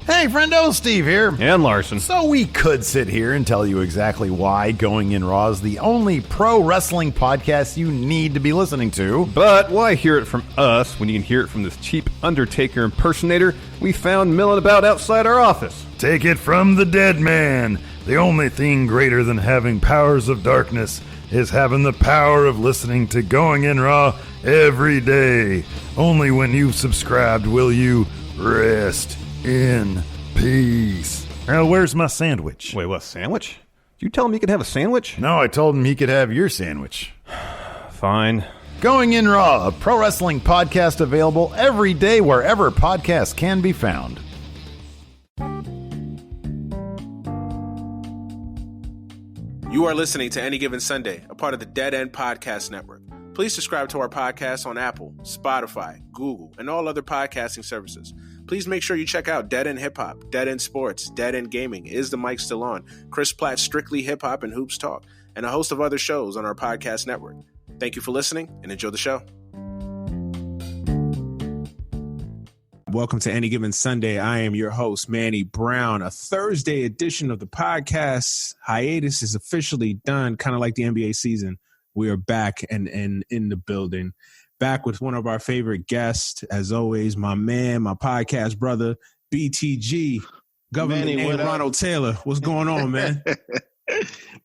Hey, friendo, Steve here. And Larson. So we could sit here and tell you exactly why Going In Raw is the only pro wrestling podcast you need to be listening to. But why hear it from us when you can hear it from this cheap Undertaker impersonator we found milling about outside our office? Take it from the dead man. The only thing greater than having powers of darkness is having the power of listening to Going In Raw every day. Only when you've subscribed will you rest in peace. Now, where's my sandwich? Wait, what, sandwich? Did you tell him he could have a sandwich? No, I told him he could have your sandwich. Fine. Going In Raw, a pro wrestling podcast available every day wherever podcasts can be found. You are listening to Any Given Sunday, a part of the Dead End Podcast Network. Please subscribe to our podcast on Apple, Spotify, Google, and all other podcasting services. Please make sure you check out Dead End Hip Hop, Dead End Sports, Dead End Gaming, Is the Mic Still On, Chris Platt's Strictly Hip Hop and Hoops Talk, and a host of other shows on our podcast network. Thank you for listening and enjoy the show. Welcome to Any Given Sunday. I am your host, Manny Brown. A Thursday edition of the podcast. Hiatus is officially done, kind of like the NBA season. We are back and in the building. Back with one of our favorite guests, as always, my man, my podcast brother, BTG, government Manny, name Ronald Taylor. What's going on, man?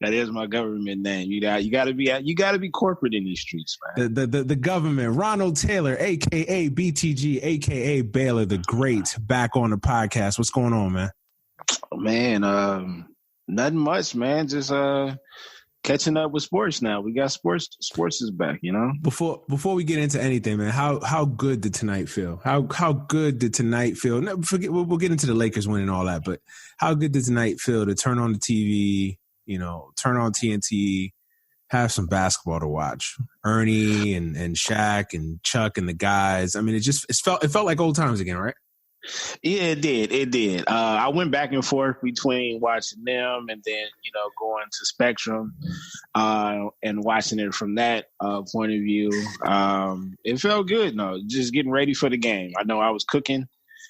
That is my government name. You got to be corporate in these streets, man. The government, Ronald Taylor, aka BTG, aka Baylor the Great, back on the podcast. What's going on, man? Man, nothing much, man. Just catching up with sports now. We got sports is back, you know. Before we get into anything, man, how good did tonight feel? How good did tonight feel? No, forget, we'll get into the Lakers winning and all that, but how good did tonight feel to turn on the TV, you know, turn on TNT, have some basketball to watch? Ernie and Shaq and Chuck and the guys. I mean, it felt like old times again, right? Yeah, it did. I went back and forth between watching them and then, you know, going to Spectrum and watching it from that point of view. It felt good, no, just getting ready for the game. I know I was cooking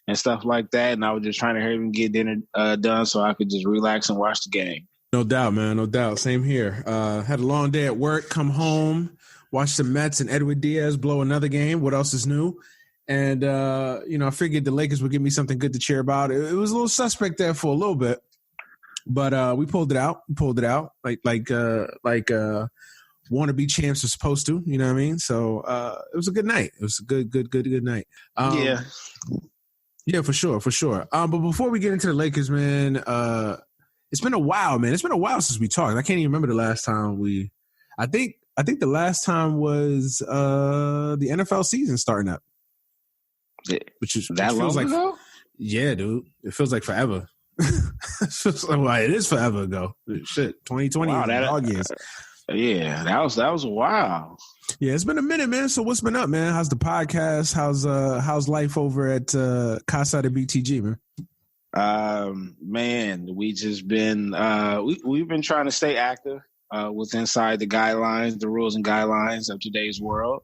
and stuff like that, and I was just trying to hurry and get dinner done so I could just relax and watch the game. No doubt, man. No doubt. Same here. Had a long day at work, come home, watch the Mets and Edward Diaz blow another game. What else is new? And, you know, I figured the Lakers would give me something good to cheer about. It was a little suspect there for a little bit, but we pulled it out. Like wannabe champs are supposed to, you know what I mean? So it was a good night. It was a good night. Yeah, for sure. But before we get into the Lakers, man, it's been a while, man. It's been a while since we talked. I can't even remember the last time I think the last time was the NFL season starting up. Which feels like, ago? Yeah, dude. It feels like forever. It is forever ago. Shit, 2020 wow, dog years. Yeah, that was a while. Yeah, it's been a minute, man. So what's been up, man? How's the podcast? How's life over at Casa de BTG, man? Man, we just been we've been trying to stay active with inside the guidelines, the rules and guidelines of today's world.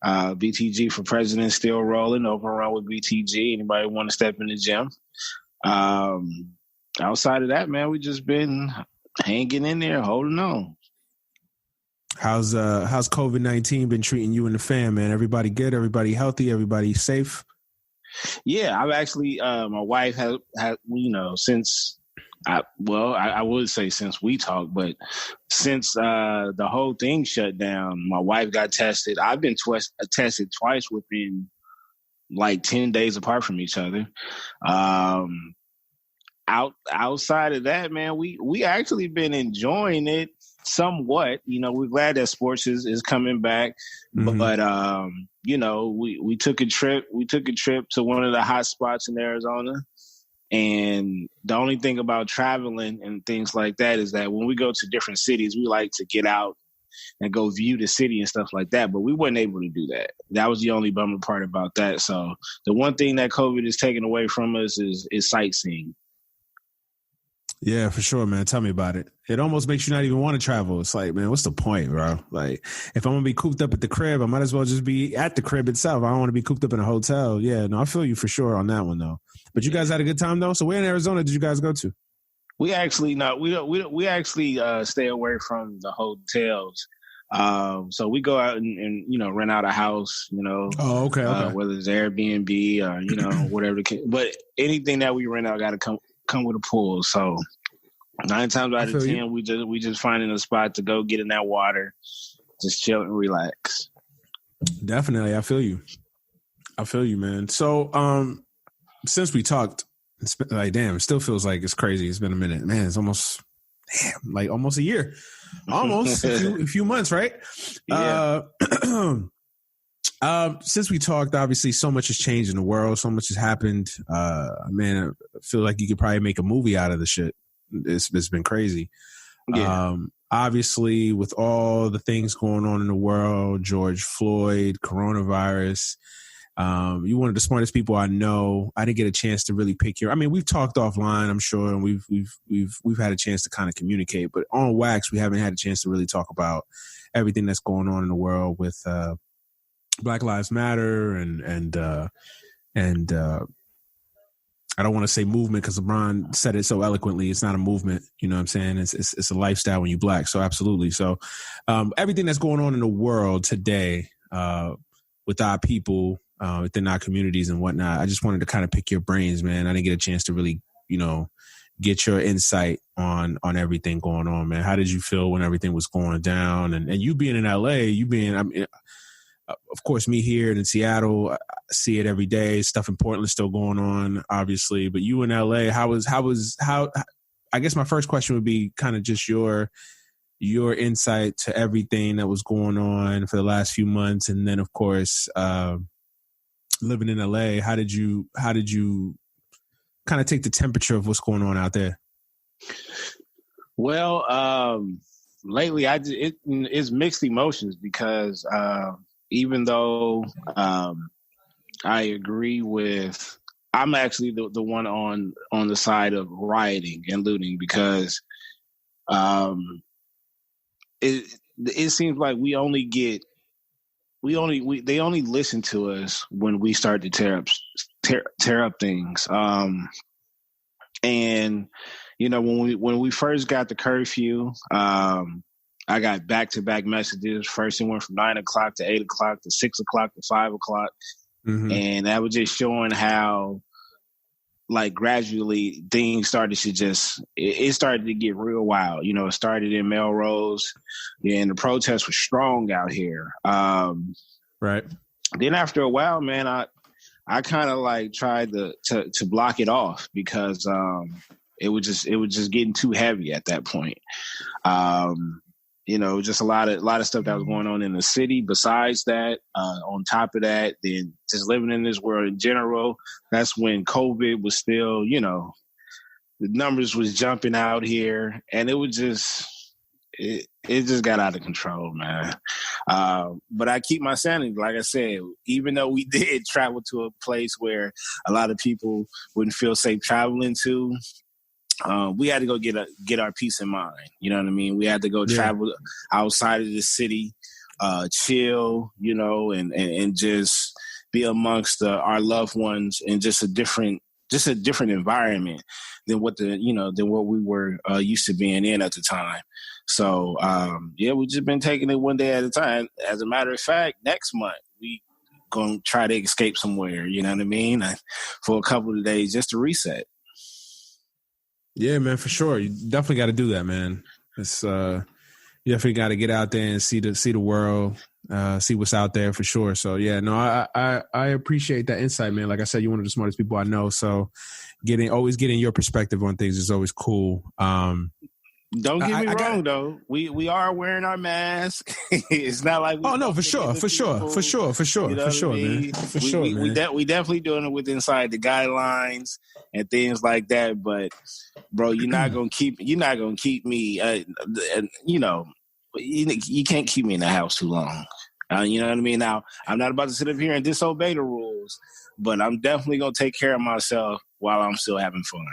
BTG for President still rolling, open run with BTG. Anybody want to step in the gym? Outside of that, man, we just been hanging in there, holding on. How's COVID-19 been treating you and the fam, man? Everybody good? Everybody healthy? Everybody safe? Yeah, I've actually my wife has you know, since I would say since we talked, but since the whole thing shut down, my wife got tested. I've been tested twice within like 10 days apart from each other. Outside of that, man, we actually been enjoying it somewhat. You know, we're glad that sports is coming back, but you know, we took a trip. We took a trip to one of the hot spots in Arizona. And the only thing about traveling and things like that is that when we go to different cities, we like to get out and go view the city and stuff like that. But we weren't able to do that. That was the only bummer part about that. So the one thing that COVID is taking away from us is sightseeing. Yeah, for sure, man. Tell me about it. It almost makes you not even want to travel. It's like, man, what's the point, bro? Like, if I'm going to be cooped up at the crib, I might as well just be at the crib itself. I don't want to be cooped up in a hotel. Yeah, no, I feel you for sure on that one, though. But you guys had a good time, though? So where in Arizona did you guys go to? We actually, stay away from the hotels. So we go out and rent out a house, Oh, okay. Whether it's Airbnb or, whatever. But anything that we rent out got to come with a pool. So 9 times out of 10, we just finding a spot to go get in that water, just chill and relax. Definitely. I feel you, man. So, since we talked, it's been, like, damn, it still feels like it's crazy. It's been a minute, man. It's almost a year, almost a few months, right? Yeah. Since we talked, obviously, so much has changed in the world. So much has happened. Man, I feel like you could probably make a movie out of the shit. It's been crazy. Yeah. Obviously, with all the things going on in the world, George Floyd, coronavirus, you're one of the smartest people I know. I didn't get a chance to really pick we've talked offline, I'm sure, and we've had a chance to kind of communicate, but on wax, we haven't had a chance to really talk about everything that's going on in the world with Black Lives Matter and I don't want to say movement because LeBron said it so eloquently. It's not a movement. You know what I'm saying? It's a lifestyle when you Black. So absolutely. So everything that's going on in the world today with our people, within our communities and whatnot, I just wanted to kind of pick your brains, man. I didn't get a chance to really, get your insight on everything going on, man. How did you feel when everything was going down? And you being in LA, of course, me here in Seattle, I see it every day. Stuff in Portland still going on, obviously. But you in LA, how I guess my first question would be kind of just your insight to everything that was going on for the last few months. And then, of course, living in LA, how did you kind of take the temperature of what's going on out there? Well, lately it's mixed emotions because even though I agree with, I'm actually the one on the side of rioting and looting because it seems like they only listen to us when we start to tear up things. And when we first got the curfew, I got back-to-back messages. First, it went from 9 o'clock to 8 o'clock to 6 o'clock to 5 o'clock. Mm-hmm. And that was just showing how, like, gradually things started to it started to get real wild. It started in Melrose, and the protest was strong out here. Right. Then after a while, man, I kind of like tried to block it off because it was just getting too heavy at that point. Just a lot of stuff that was going on in the city. Besides that, on top of that, then just living in this world in general, that's when COVID was still, the numbers was jumping out here, and it was just, it just got out of control, man. But I keep my sanity. Like I said, even though we did travel to a place where a lot of people wouldn't feel safe traveling to, we had to go get our peace of mind. You know what I mean? We had to go travel outside of the city, chill, and just be amongst our loved ones in just a different environment than what we were used to being in at the time. So we've just been taking it one day at a time. As a matter of fact, next month we gonna try to escape somewhere. You know what I mean? For a couple of days just to reset. Yeah, man, for sure. You definitely got to do that, man. It's you definitely got to get out there and see the world, see what's out there for sure. So yeah, no, I appreciate that insight, man. Like I said, you're one of the smartest people I know. So always getting your perspective on things is always cool. Don't get me wrong, though. We are wearing our mask. It's not like for sure, man. For sure, man. We definitely doing it with inside the guidelines and things like that. But bro, you're not gonna keep me. You can't keep me in the house too long. You know what I mean? Now, I'm not about to sit up here and disobey the rules, but I'm definitely gonna take care of myself while I'm still having fun.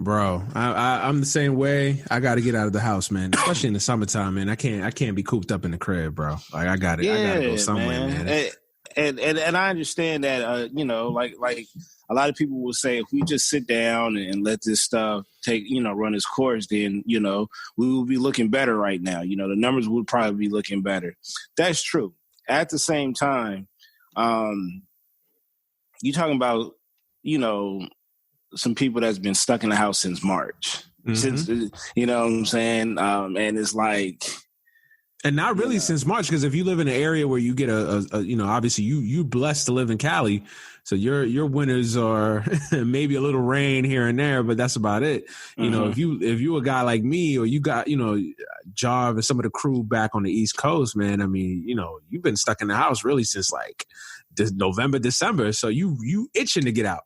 Bro, I'm the same way. I got to get out of the house, man. Especially in the summertime, man. I can't be cooped up in the crib, bro. Like I gotta go somewhere, man. And I understand that, like a lot of people will say, if we just sit down and let this stuff run its course, then, we will be looking better right now. The numbers would probably be looking better. That's true. At the same time, you're talking about, some people that's been stuck in the house since March. Since, you know what I'm saying? And it's like... And not really since March, because if you live in an area where you get obviously you blessed to live in Cali, so your winters are maybe a little rain here and there, but that's about it. If you a guy like me, or you got Jarv and some of the crew back on the East Coast, man. I mean, you've been stuck in the house really since like November, December, so you itching to get out.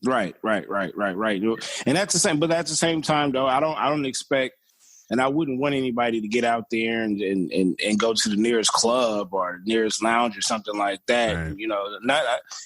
Right. And at the same time, though, I don't expect. And I wouldn't want anybody to get out there and go to the nearest club or nearest lounge or something like that. Right.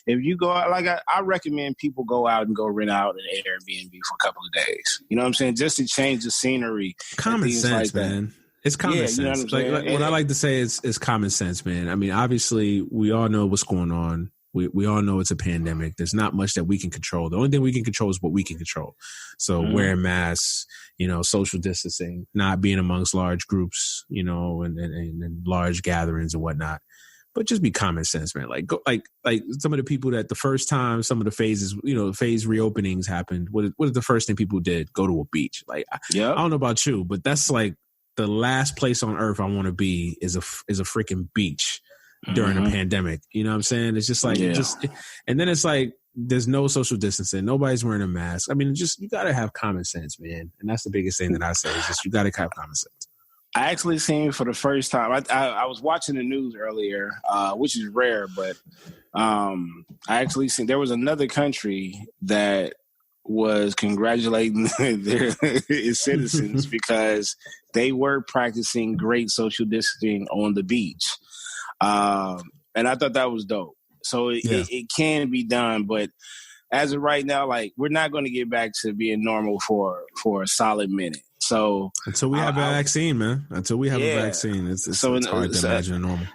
If you go out, like I recommend people go out and go rent out an Airbnb for a couple of days. You know what I'm saying? Just to change the scenery. Common sense, like man. It's common sense. What I like to say is common sense, man. I mean, obviously, we all know what's going on. We all know it's a pandemic. There's not much that we can control. The only thing we can control is what we can control. So wearing masks, social distancing, not being amongst large groups, and large gatherings and whatnot. But just be common sense, man. Like some of the people that the first time some of the phases, phase reopenings happened. What is the first thing people did? Go to a beach. Like, I don't know about you, but that's like the last place on earth I want to be is a freaking beach. During a pandemic, you know what I'm saying? It's just like, and then it's like, there's no social distancing. Nobody's wearing a mask. I mean, you got to have common sense, man. And that's the biggest thing that I say is just, you got to have common sense. I actually seen for the first time, I was watching the news earlier, which is rare, but I actually seen there was another country that was congratulating their citizens because they were practicing great social distancing on the beach. And I thought that was dope. So it can be done, but as of right now, like we're not going to get back to being normal for a solid minute. So until we have a vaccine, man, a vaccine, it's hard to imagine normal.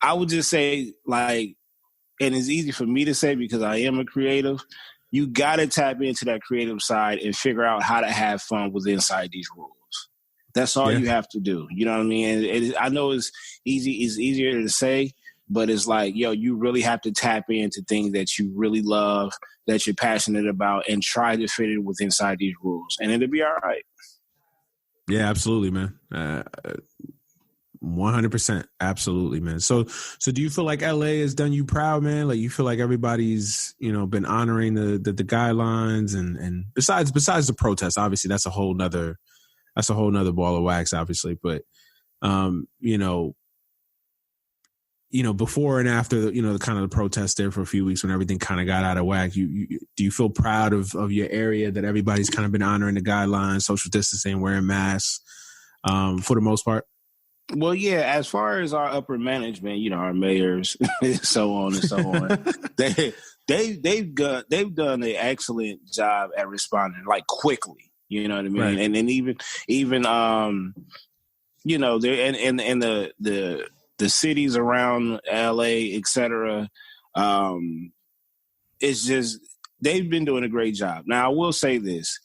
I would just say like, and it's easy for me to say because I am a creative. You got to tap into that creative side and figure out how to have fun inside these rules. That's all you have to do. You know what I mean? I know it's easy. It's easier to say, but it's like, you really have to tap into things that you really love, that you're passionate about, and try to fit it inside these rules, and it'll be all right. Yeah, absolutely, man. 100%, absolutely, man. So do you feel like LA has done you proud, man? Like you feel like everybody's, been honoring the guidelines, and besides the protests, obviously that's a whole nother ball of wax, obviously. But, before and after, the kind of the protest there for a few weeks when everything kind of got out of whack, do you feel proud of your area that everybody's kind of been honoring the guidelines, social distancing, wearing masks, for the most part? Well, yeah, as far as our upper management, our mayors, so on and so on, they've done an excellent job at responding like quickly. You know what I mean? Right. And then even there and the cities around LA, et cetera, it's just they've been doing a great job. Now I will say this.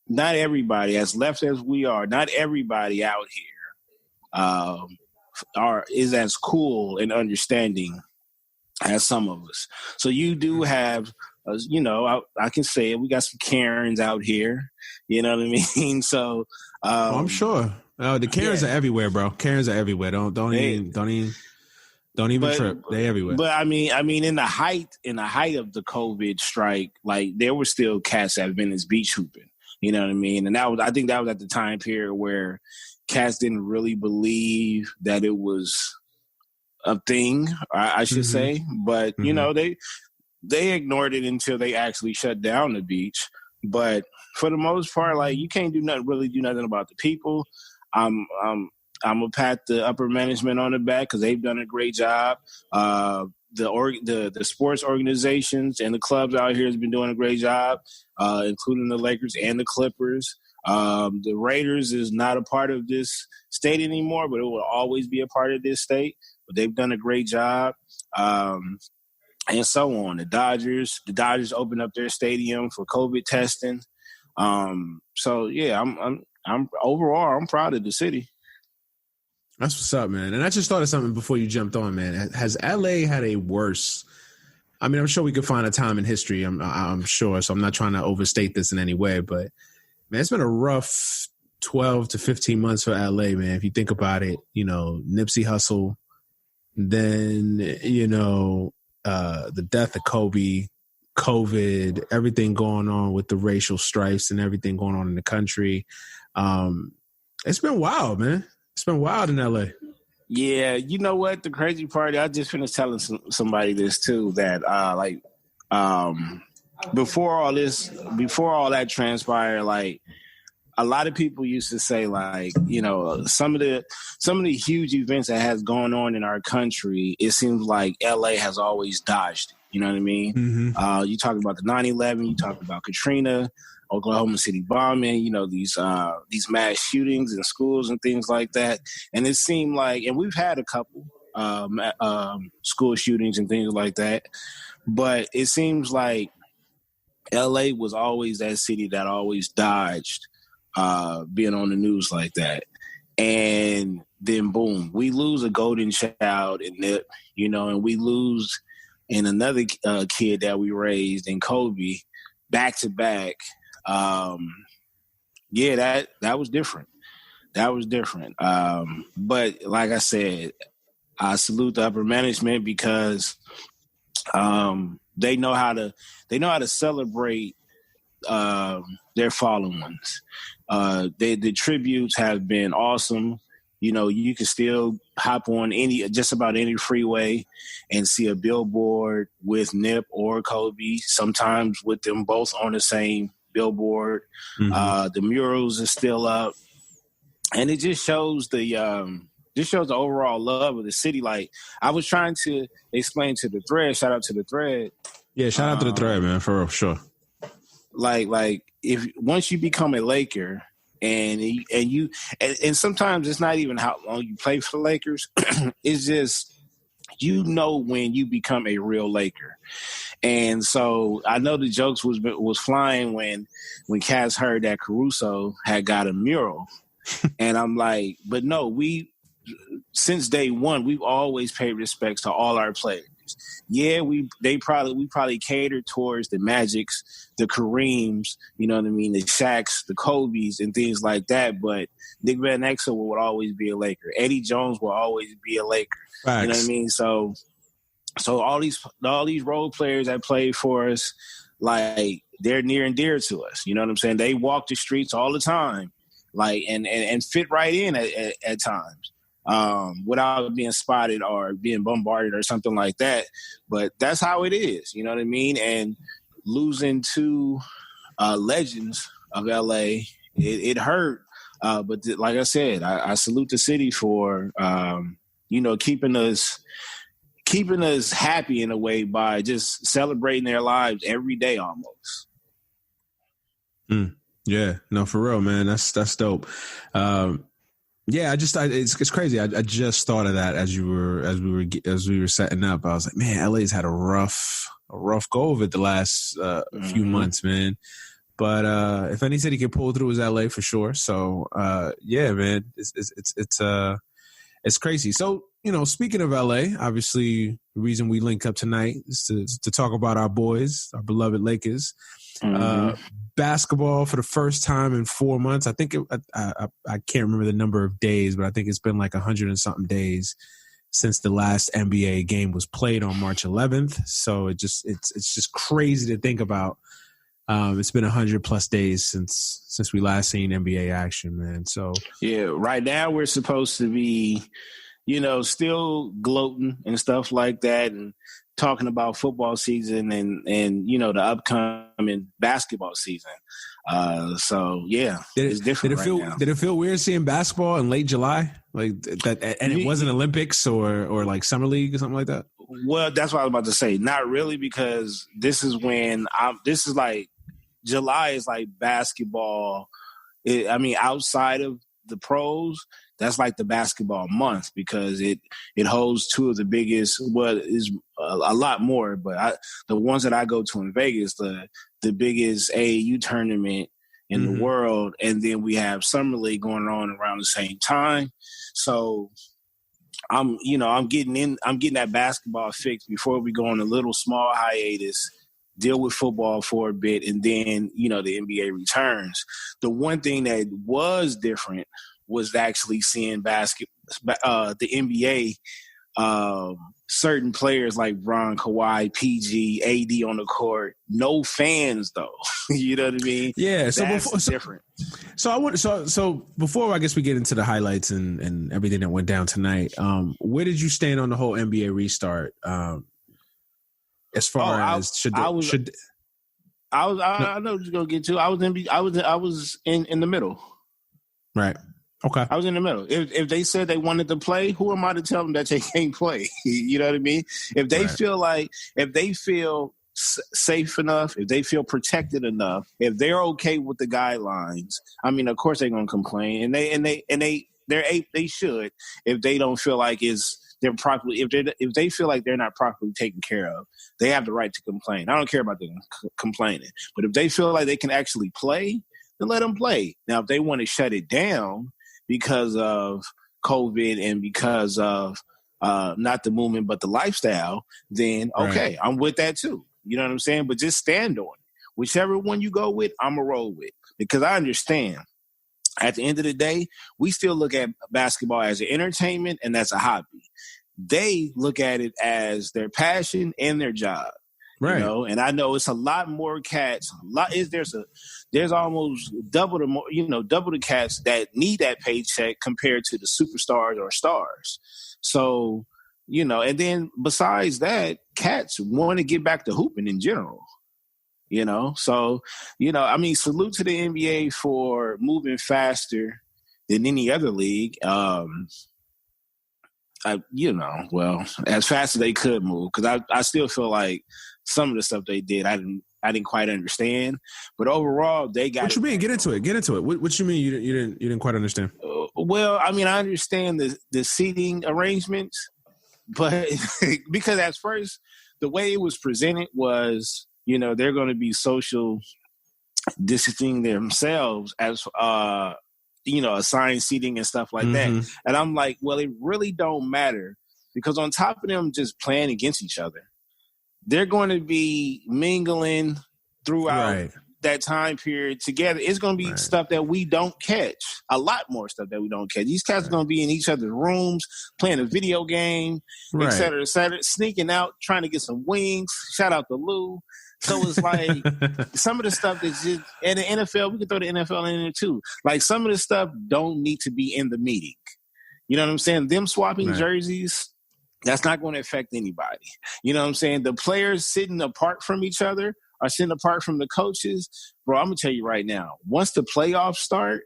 Not everybody, as left as we are, not everybody out here is as cool and understanding as some of us. So you do have I can say it. We got some Karens out here. You know what I mean? So I'm sure the Karens are everywhere, bro. Karens are everywhere. Don't even trip. They everywhere. But I mean, in the height of the COVID strike, like there were still cats at Venice Beach hooping. You know what I mean? And I think that was at the time period where cats didn't really believe that it was a thing. I should say, but they ignored it until they actually shut down the beach. But for the most part, like you can't do nothing about the people. I'm gonna pat the upper management on the back because they've done a great job. the sports organizations and the clubs out here has been doing a great job, including the Lakers and the Clippers. The Raiders is not a part of this state anymore, but it will always be a part of this state. But they've done a great job, and so on. The Dodgers opened up their stadium for COVID testing. So yeah, I'm overall I'm proud of the city. That's what's up, man. And I just thought of something before you jumped on, man. Has LA had a worse? I mean, I'm sure we could find a time in history. I'm sure. So I'm not trying to overstate this in any way, but man, it's been a rough 12 to 15 months for LA, man. If you think about it, you know, Nipsey Hussle, then, you know, the death of Kobe, COVID, everything going on with the racial strifes and everything going on in the country. It's been wild, man. It's been wild in LA. Yeah, you know what? The crazy part, I just finished telling somebody this too, that before all that transpired, like a lot of people used to say, like, you know, some of the huge events that has gone on in our country, it seems like LA has always dodged. You know what I mean? Mm-hmm. You talk about the 9/11, you talk about Katrina, Oklahoma City bombing, you know, these mass shootings in schools and things like that. And it seemed like, and we've had a couple school shootings and things like that, but it seems like LA was always that city that always dodged being on the news like that. And then boom, we lose a golden child in Nip, you know, and we lose in another kid that we raised in Kobe back to back. Yeah, that was different. That was different. But like I said, I salute the upper management because they know how to celebrate their fallen ones. The tributes have been awesome. You know, you can still hop on just about any freeway and see a billboard with Nip or Kobe, sometimes with them both on the same billboard. Mm-hmm. The murals are still up. And it just shows the overall love of the city. Like, I was trying to explain to the thread, shout out to the thread. Yeah, shout out to the thread, man, for sure. Like if once you become a Laker, and sometimes it's not even how long you play for the Lakers. It's just, you know, when you become a real Laker. And so I know the jokes was flying when Cass heard that Caruso had got a mural. And I'm like, but no, since day one, we've always paid respects to all our players. Yeah, we probably catered towards the Magics, the Kareems, you know what I mean, the Shaqs, the Kobes, and things like that. But Nick Van Exel would always be a Laker. Eddie Jones will always be a Laker. Facts. You know what I mean? So all these role players that play for us, like, they're near and dear to us. You know what I'm saying? They walk the streets all the time, like, and fit right in at times. Without being spotted or being bombarded or something like that. But that's how it is, you know what I mean? And losing two legends of LA, it hurt. But like I said, I salute the city for, you know, keeping us happy in a way by just celebrating their lives every day almost. Yeah, no, for real, man. That's dope. Yeah, it's crazy. I just thought of that as we were setting up. I was like, man, LA's had a rough go of it the last few months, man. But if any city can pull through, is LA for sure. So yeah, man, it's crazy. So, you know, speaking of LA, obviously the reason we link up tonight is to talk about our boys, our beloved Lakers. Basketball for the first time in 4 months. I think I can't remember the number of days, but I think it's been like 100 and something days since the last NBA game was played on March 11th. So it's just crazy to think about. It's been 100 plus days since we last seen NBA action, man. So yeah, right now we're supposed to be, you know, still gloating and stuff like that, and talking about football season and you know, the upcoming basketball season. So yeah, it's different now. Did it feel weird seeing basketball in late July, like that, and it wasn't Olympics or like summer league or something like that? Well, that's what I was about to say. Not really, because this is when this is like July is like basketball. Outside of the pros, that's like the basketball month because it holds two of the biggest. Well, is a lot more, but the ones that I go to in Vegas, the biggest AAU tournament in the world, and then we have Summer League going on around the same time. So I'm getting that basketball fix before we go on a little small hiatus, deal with football for a bit, and then, the NBA returns. The one thing that was different was actually seeing the NBA, certain players like Bron, Kawhi, PG, AD on the court, no fans though. You know what I mean? Yeah. That's different. So before I guess we get into the highlights and everything that went down tonight, where did you stand on the whole NBA restart? As far as I know what you're gonna get to. I was in the middle. Right. Okay. I was in the middle. If they said they wanted to play, who am I to tell them that they can't play? You know what I mean? If they feel safe enough, if they feel protected enough, if they're okay with the guidelines, of course they're gonna complain, and they should if they don't feel like they're properly, if they feel like they're not properly taken care of, they have the right to complain. I don't care about them complaining, but if they feel like they can actually play, then let them play. Now, if they want to shut it down because of COVID and because of not the movement but the lifestyle, then okay, I'm with that too. You know what I'm saying? But just stand on it. Whichever one you go with, I'm going to roll with, because I understand. At the end of the day, we still look at basketball as an entertainment and that's a hobby. They look at it as their passion and their job. Right. And I know it's a lot more cats. There's almost double the cats that need that paycheck compared to the superstars or stars. So, and then besides that, cats want to get back to hooping in general. So, salute to the NBA for moving faster than any other league. As fast as they could move, because I still feel like some of the stuff they did, I didn't quite understand. But overall, they got. What you mean? Get into it. What you mean? You didn't quite understand? I understand the seating arrangements, but because at first the way it was presented was, they're going to be social distancing themselves as, assigned seating and stuff like that. And I'm like, well, it really don't matter, because on top of them just playing against each other, they're going to be mingling throughout that time period together. It's going to be stuff that we don't catch, a lot more stuff that we don't catch. These cats are going to be in each other's rooms, playing a video game, et cetera, sneaking out, trying to get some wings. Shout out to Lou. So it's like some of the stuff that's just, and the NFL, we can throw the NFL in there too. Like some of the stuff don't need to be in the meeting. You know what I'm saying? Them swapping jerseys, that's not going to affect anybody. You know what I'm saying? The players sitting apart from each other are sitting apart from the coaches. Bro, I'm going to tell you right now, once the playoffs start,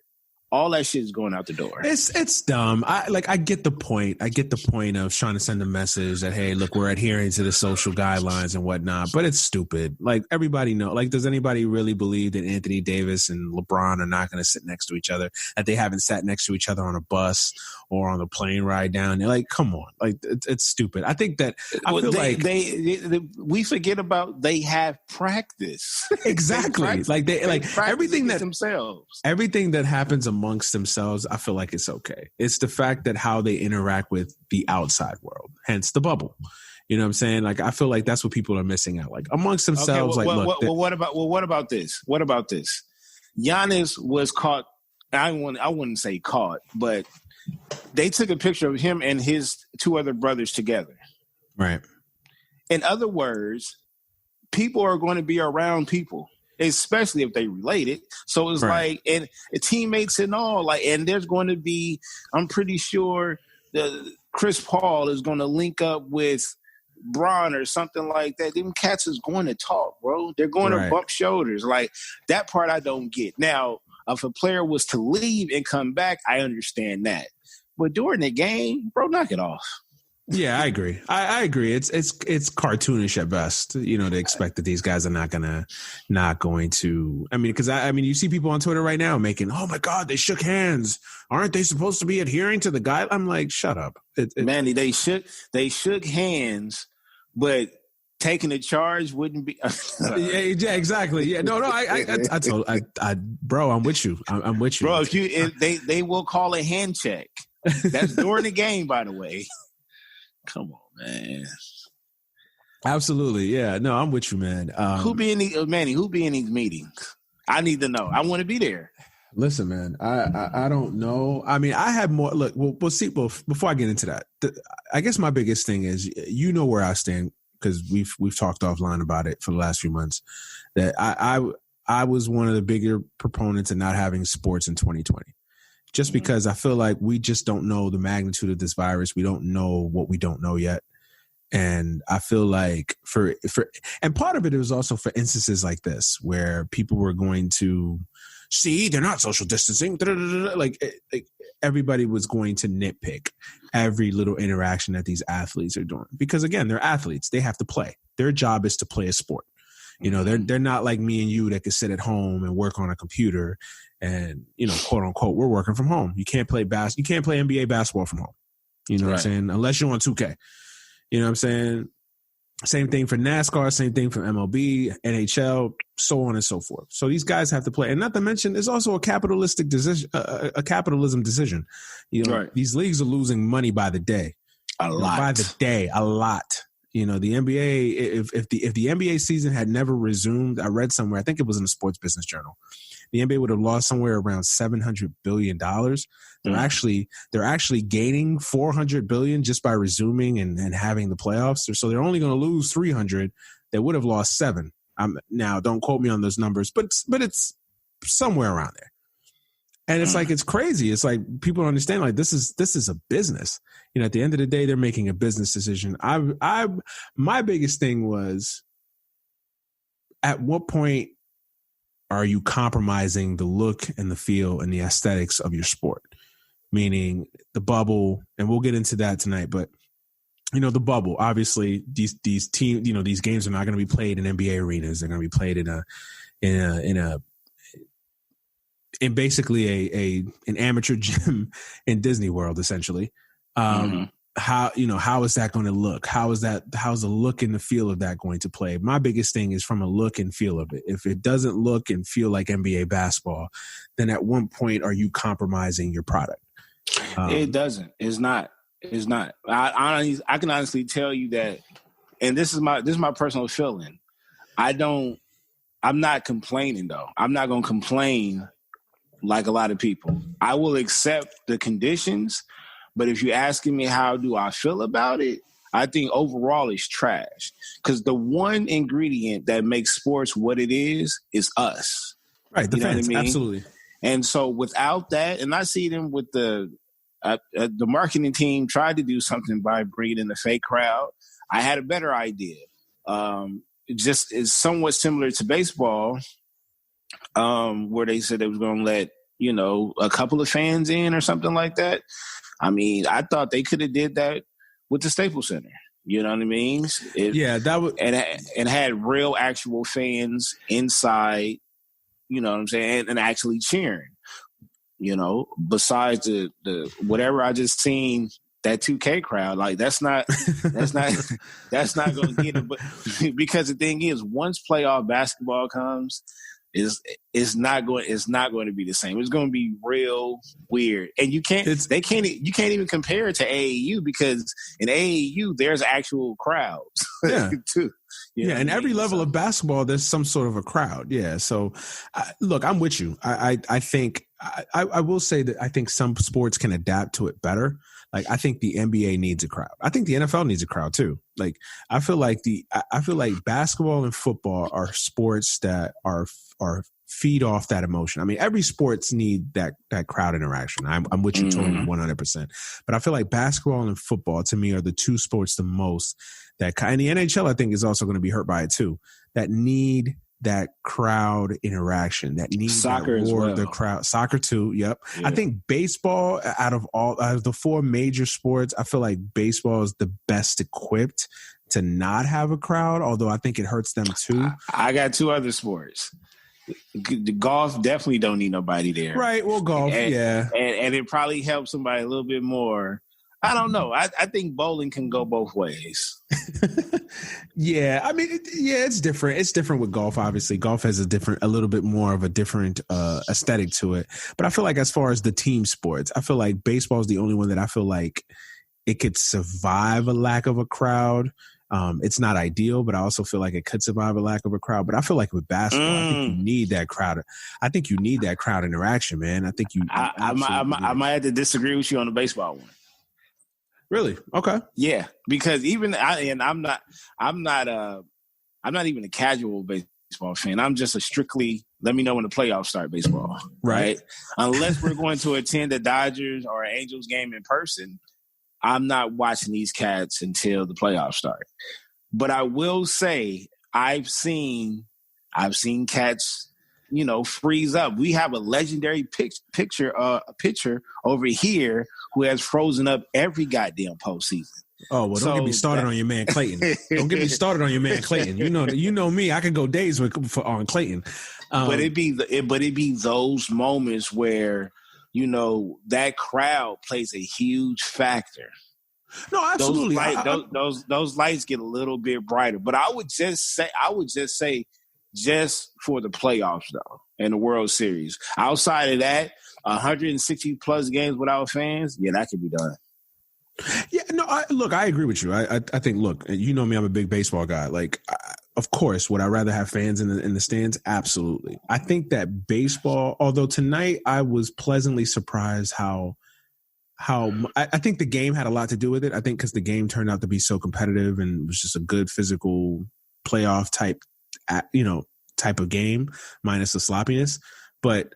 all that shit is going out the door. It's dumb. I get the point. I get the point of trying to send a message that, hey, look, we're adhering to the social guidelines and whatnot, but it's stupid. Like, everybody know. Like, does anybody really believe that Anthony Davis and LeBron are not going to sit next to each other, that they haven't sat next to each other on a bus or on the plane ride down? They're like, come on. Like, it's stupid. I think that we forget about they have practice. Exactly. they everything that themselves. Everything that happens amongst themselves, I feel like it's okay. It's the fact that how they interact with the outside world, hence the bubble. You know what I'm saying? Like, I feel like that's what people are missing out. Like, amongst themselves, what about this? What about this? Giannis was caught. I wouldn't say caught, but they took a picture of him and his two other brothers together. Right. In other words, people are going to be around people, especially if they related. So it's like, and teammates and all, like, and there's going to be, I'm pretty sure Chris Paul is going to link up with Bron or something like that. Them cats is going to talk, bro. They're going to bump shoulders. Like, that part I don't get. Now, if a player was to leave and come back, I understand that. But during the game, bro, knock it off. Yeah, I agree. I agree. It's cartoonish at best, you know, to expect that these guys are not going to. I mean, because you see people on Twitter right now making, oh my God, they shook hands. Aren't they supposed to be adhering to the guide? I'm like, shut up, Manny. They shook hands, but taking the charge wouldn't be. Yeah, exactly. Yeah, no. Bro, I'm with you. I'm with you, bro. They will call a hand check. That's during the game, by the way. Come on, man. Absolutely. Yeah. No, I'm with you, man. Who be in these meetings? I need to know. I want to be there. Listen, man, I don't know. I mean, I have more. Look, we'll see. Well, before I get into that, I guess my biggest thing is, you know where I stand, because we've talked offline about it for the last few months, that I was one of the bigger proponents of not having sports in 2020. Just because I feel like we just don't know the magnitude of this virus. We don't know what we don't know yet. And I feel like and part of it was also for instances like this, where people were going to see, they're not social distancing. Like everybody was going to nitpick every little interaction that these athletes are doing. Because again, they're athletes. They have to play. Their job is to play a sport. You know, they're not like me and you that can sit at home and work on a computer and, you know, quote unquote, we're working from home. You can't play NBA basketball from home. You know what I'm saying? Unless you're on 2K. You know what I'm saying? Same thing for NASCAR, same thing for MLB, NHL, so on and so forth. So these guys have to play. And not to mention, it's also a capitalistic decision, a capitalism decision. You know, these leagues are losing money by the day. A lot. You know, the NBA, if the NBA season had never resumed, I read somewhere, I think it was in the Sports Business Journal, the NBA would have lost somewhere around $700 billion. They're actually gaining $400 billion just by resuming and having the playoffs. So they're only going to lose 300. They would have lost 7. Now, don't quote me on those numbers, but it's somewhere around there. And it's like, it's crazy. It's like, people don't understand, like, this is a business. You know, at the end of the day, they're making a business decision. My biggest thing was, at what point are you compromising the look and the feel and the aesthetics of your sport? Meaning the bubble, and we'll get into that tonight, but you know, the bubble, obviously these teams, you know, these games are not going to be played in NBA arenas. They're going to be played in basically an amateur gym in Disney World, essentially. How is that going to look? How's the look and the feel of that going to play? My biggest thing is from a look and feel of it. If it doesn't look and feel like NBA basketball, then at one point are you compromising your product? It doesn't. It's not. I can honestly tell you that, and this is my personal feeling. I'm not complaining though. I'm not going to complain like a lot of people. I will accept the conditions, but if you're asking me how do I feel about it, I think overall it's trash. Because the one ingredient that makes sports what it is us. Right, the fans, absolutely. And so without that, and I see them with the marketing team tried to do something by bringing in the fake crowd. I had a better idea. It just is somewhat similar to baseball, where they said they was going to let, you know, a couple of fans in or something like that. I mean, I thought they could have did that with the Staples Center. You know what I mean? That would, and had real actual fans inside. You know what I'm saying? And actually cheering. You know, besides the whatever I just seen, that 2K crowd, like that's not going to get it. But because the thing is, once playoff basketball comes, it's not going to be the same. It's going to be real weird, and you can't even compare it to AAU, because in AAU there's actual crowds too. And every level of basketball, there's some sort of a crowd. Yeah. So, look, I'm with you. I think I will say that I think some sports can adapt to it better. Like, I think the NBA needs a crowd. I think the NFL needs a crowd too. Like, I feel like basketball and football are sports that are feed off that emotion. I mean, every sports need that crowd interaction. I'm with you totally 100%. But I feel like basketball and football, to me, are the two sports the most and the NHL, I think, is also going to be hurt by it too, that need that crowd interaction, that need soccer that as roar well. of the crowd. Soccer too. Yep. Yeah. I think baseball, out of the four major sports, I feel like baseball is the best equipped to not have a crowd, although I think it hurts them too. I got two other sports. The golf definitely don't need nobody there. Right. Well, golf, yeah. And it probably helps somebody a little bit more. I don't know. I think bowling can go both ways. Yeah. I mean, it's different. It's different with golf, obviously. Golf has a little bit more of a different aesthetic to it. But I feel like as far as the team sports, I feel like baseball is the only one that I feel like it could survive a lack of a crowd. It's not ideal, but I also feel like it could survive a lack of a crowd. But I feel like with basketball, I think you need that crowd. I think you need that crowd interaction, man. I think you. I might have to disagree with you on the baseball one. Really? Okay. Yeah, because I'm not even a casual baseball fan. I'm just a strictly let me know when the playoffs start baseball. Right? Unless we're going to attend the Dodgers or Angels game in person, I'm not watching these cats until the playoffs start. But I will say I've seen cats, freeze up. We have a legendary pitcher over here who has frozen up every goddamn postseason. Oh, well, don't get me started on your man Clayton. Don't get me started on your man Clayton. You know me. I could go days on Clayton. But it'd be those moments where that crowd plays a huge factor. No, absolutely. Those lights get a little bit brighter. But I would just say for the playoffs though, and the World Series. Outside of that, 160 plus games without fans, that could be done. Yeah, no, I agree with you. I think, look, you know me, I'm a big baseball guy. Like, of course, would I rather have fans in the stands? Absolutely. I think that baseball, although tonight I was pleasantly surprised how I think the game had a lot to do with it. I think because the game turned out to be so competitive and was just a good physical playoff type of game, minus the sloppiness. But,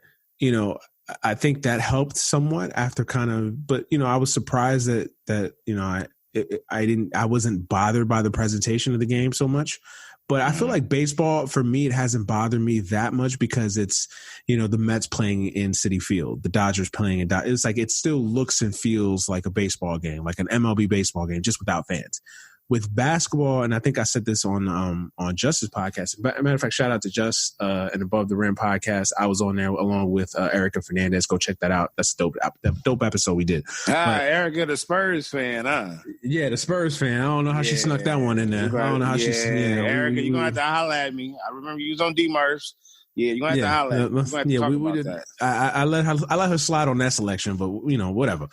I think that helped somewhat after but I was surprised that I wasn't bothered by the presentation of the game so much. But I feel like baseball, for me, it hasn't bothered me that much because it's, the Mets playing in Citi Field, the Dodgers playing in it's like it still looks and feels like a baseball game, like an MLB baseball game, just without fans. With basketball, and I think I said this on Just's podcast. Matter of fact, shout out to Just and Above the Rim podcast. I was on there along with Erica Fernandez. Go check that out. That's a dope episode we did. Erica, the Spurs fan, huh? Yeah, the Spurs fan. I don't know how she snuck that one in there. I don't know how she. Erica, you're gonna have to holler at me. I remember you was on D-Murphs. Yeah, you're gonna have to holler at me. We did. I let her slide on that selection, but whatever.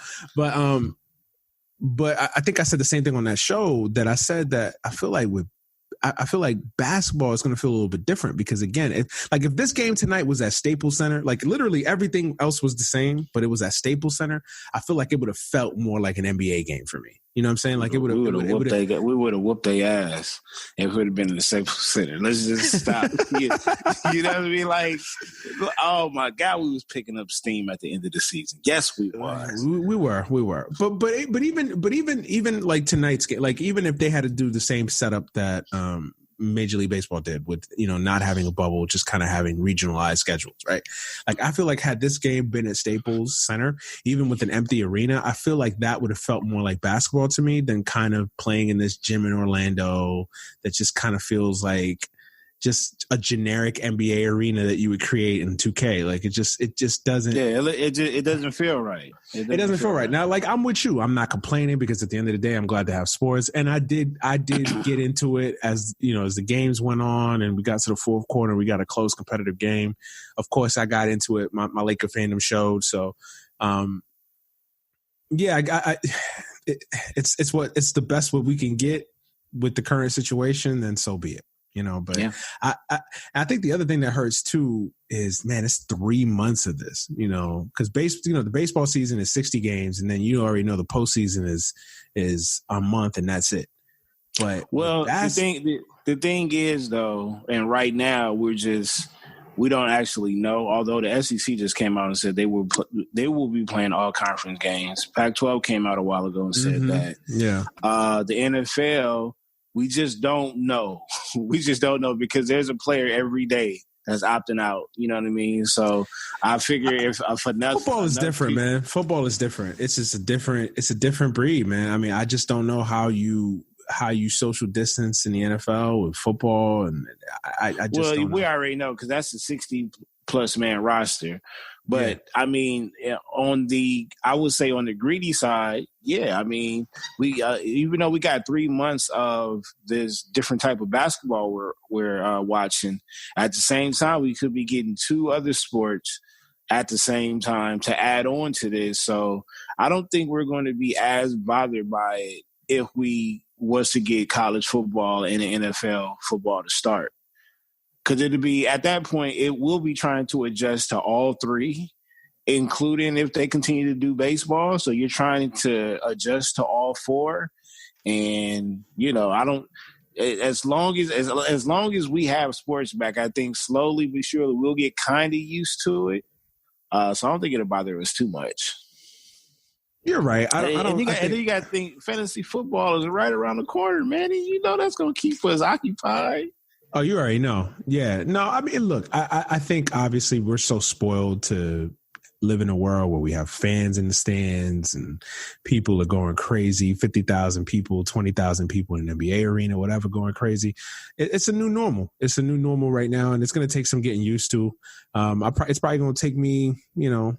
But I think I said the same thing on that show, that I said that I feel like basketball is going to feel a little bit different because, again, if this game tonight was at Staples Center, like literally everything else was the same, but it was at Staples Center, I feel like it would have felt more like an NBA game for me. You know what I'm saying? Like we would have whooped their ass if it would have been in the Staples Center. Let's just stop. You know what I mean? Like, oh my God, we was picking up steam at the end of the season. Yes, we was. We were. But even like tonight's game, like even if they had to do the same setup that Major League Baseball did with, not having a bubble, just kind of having regionalized schedules, right? Like, I feel like had this game been at Staples Center, even with an empty arena, I feel like that would have felt more like basketball to me than kind of playing in this gym in Orlando that just kind of feels like just a generic NBA arena that you would create in 2K. Like it just doesn't. Yeah, it doesn't feel right. It doesn't feel right. Now, like I'm with you. I'm not complaining because at the end of the day, I'm glad to have sports. And I did get into it as the games went on and we got to the fourth quarter. We got a close competitive game. Of course, I got into it. My Laker fandom showed. So, it's the best what we can get with the current situation. Then so be it. But yeah. I think the other thing that hurts too is, man, it's 3 months of this, because the baseball season is 60 games, and then you already know the postseason is a month, and that's it. But the thing is though, and right now we don't actually know. Although the SEC just came out and said they will be playing all conference games. Pac-12 came out a while ago and said that. Yeah. The NFL. We just don't know. We just don't know because there's a player every day that's opting out. You know what I mean? So I figure if enough football is different, people, man. Football is different. It's just it's a different breed, man. I mean, I just don't know how you social distance in the NFL with football, and I just don't know. We already know because that's a 60+ man roster. But I mean, I would say on the greedy side, I mean, we even though we got 3 months of this different type of basketball we're watching, at the same time we could be getting 2 other sports at the same time to add on to this. So I don't think we're going to be as bothered by it if we was to get college football and the NFL football to start. Because it'll be, at that point, it will be trying to adjust to all 3, including if they continue to do baseball. So you're trying to adjust to all 4. And, you know, as long as we have sports back, I think slowly but surely we'll get kind of used to it. So I don't think it'll bother us too much. You're right. And then you got to think fantasy football is right around the corner, man. And you know that's going to keep us occupied. Oh, you already know. Yeah. No, I mean, look, I think obviously we're so spoiled to live in a world where we have fans in the stands and people are going crazy, 50,000 people, 20,000 people in an NBA arena, whatever, going crazy. It's a new normal. It's a new normal right now, and it's going to take some getting used to. It's probably going to take me, you know,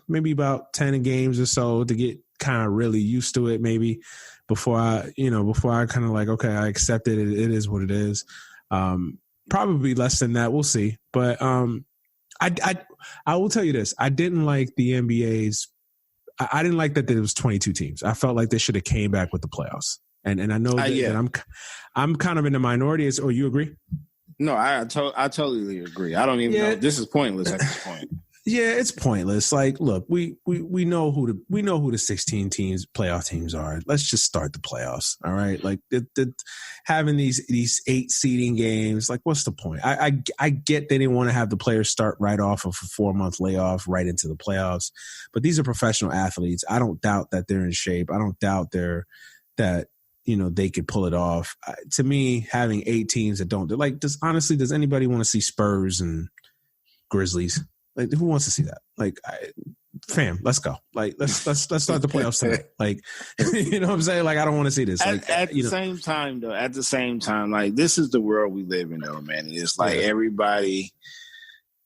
maybe about 10 games or so to get kind of really used to it, maybe before I kind of like, okay, I accept it. It is what it is. Probably less than that. We'll see. But I will tell you this. I didn't like the NBA's. I didn't like that there was 22 teams. I felt like they should have came back with the playoffs. And I know that I'm kind of in the minority. Or you agree? No, I totally agree. I don't even know. This is pointless at this point. Yeah, it's pointless. Like, look, we know who the 16 teams playoff teams are. Let's just start the playoffs. All right. Like having these 8 seeding games, like what's the point? I get they didn't want to have the players start right off of a 4-month layoff right into the playoffs, but these are professional athletes. I don't doubt that they're in shape. I don't doubt that they could pull it off. To me, having 8 teams that don't, like, does anybody want to see Spurs and Grizzlies? Like, who wants to see that? Like, fam, let's go. Like, let's start the playoffs tonight. Like, you know what I'm saying? Like, I don't want to see this. Like, at the same time, like, this is the world we live in, though, man. It's like everybody.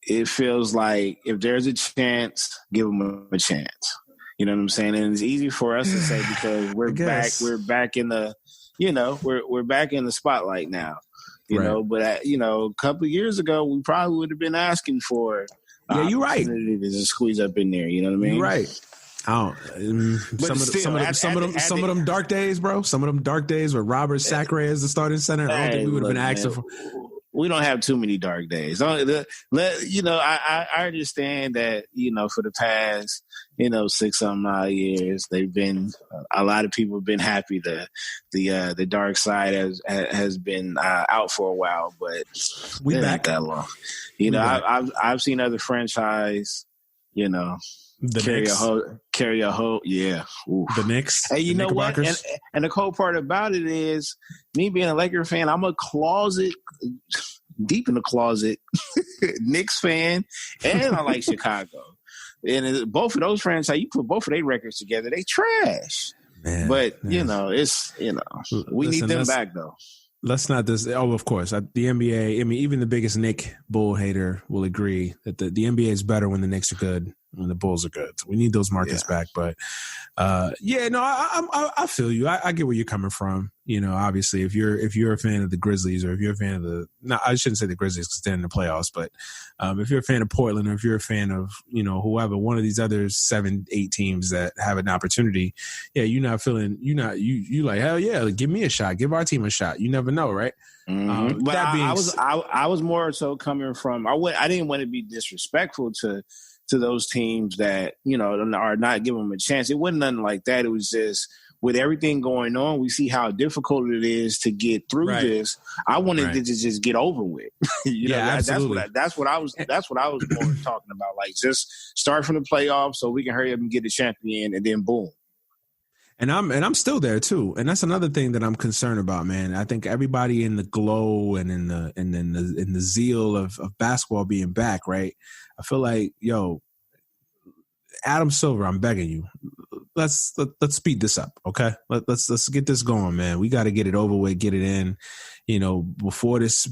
It feels like if there's a chance, give them a chance. You know what I'm saying? And it's easy for us to say because we're back in the, we're back in the spotlight now. You know, but a couple of years ago, we probably would have been asking for. Yeah, you're right. To squeeze up in there, you know what I mean? You're right. Some of them dark days, bro. Some of them dark days where Robert Sacre is the starting center. I don't think we would have been asking for. We don't have too many dark days. I understand that, for the past, 6-some odd years, they've been, a lot of people have been happy the dark side has been out for a while, but we back that long. I've seen other franchise, carry a whole, yeah. Oof. The Knicks. Hey, you know what? And the cool part about it is, me being a Laker fan, I'm a deep in the closet Knicks fan, and I like Chicago. And both of those franchises, you put both of their records together, they trash. Man, but we need them back though. Let's not this. Oh, of course, the NBA. I mean, even the biggest Knick Bull hater will agree that the NBA is better when the Knicks are good, when the Bulls are good. So we need those markets back. But I feel you. I get where you're coming from. Obviously, if you're a fan of the Grizzlies, or if you're a fan of I shouldn't say the Grizzlies because they're in the playoffs, but if you're a fan of Portland, or if you're a fan of whoever, one of these other 7-8 teams that have an opportunity, you're not feeling you like, hell yeah, like, give me a shot, give our team a shot. You never know, right? Mm-hmm. But I was more so coming from I didn't want to be disrespectful to those teams that are not giving them a chance. It wasn't nothing like that. It was just, with everything going on, we see how difficult it is to get through this. I wanted to just get over with. Absolutely. That's what I was more talking about. Like, just start from the playoffs so we can hurry up and get the champion, and then boom. And I'm still there too. And that's another thing that I'm concerned about, man. I think everybody in the glow and in the zeal of basketball being back, right? I feel like, Adam Silver, I'm begging you. Let's speed this up, okay? Let's get this going, man. We got to get it over with, get it in, before this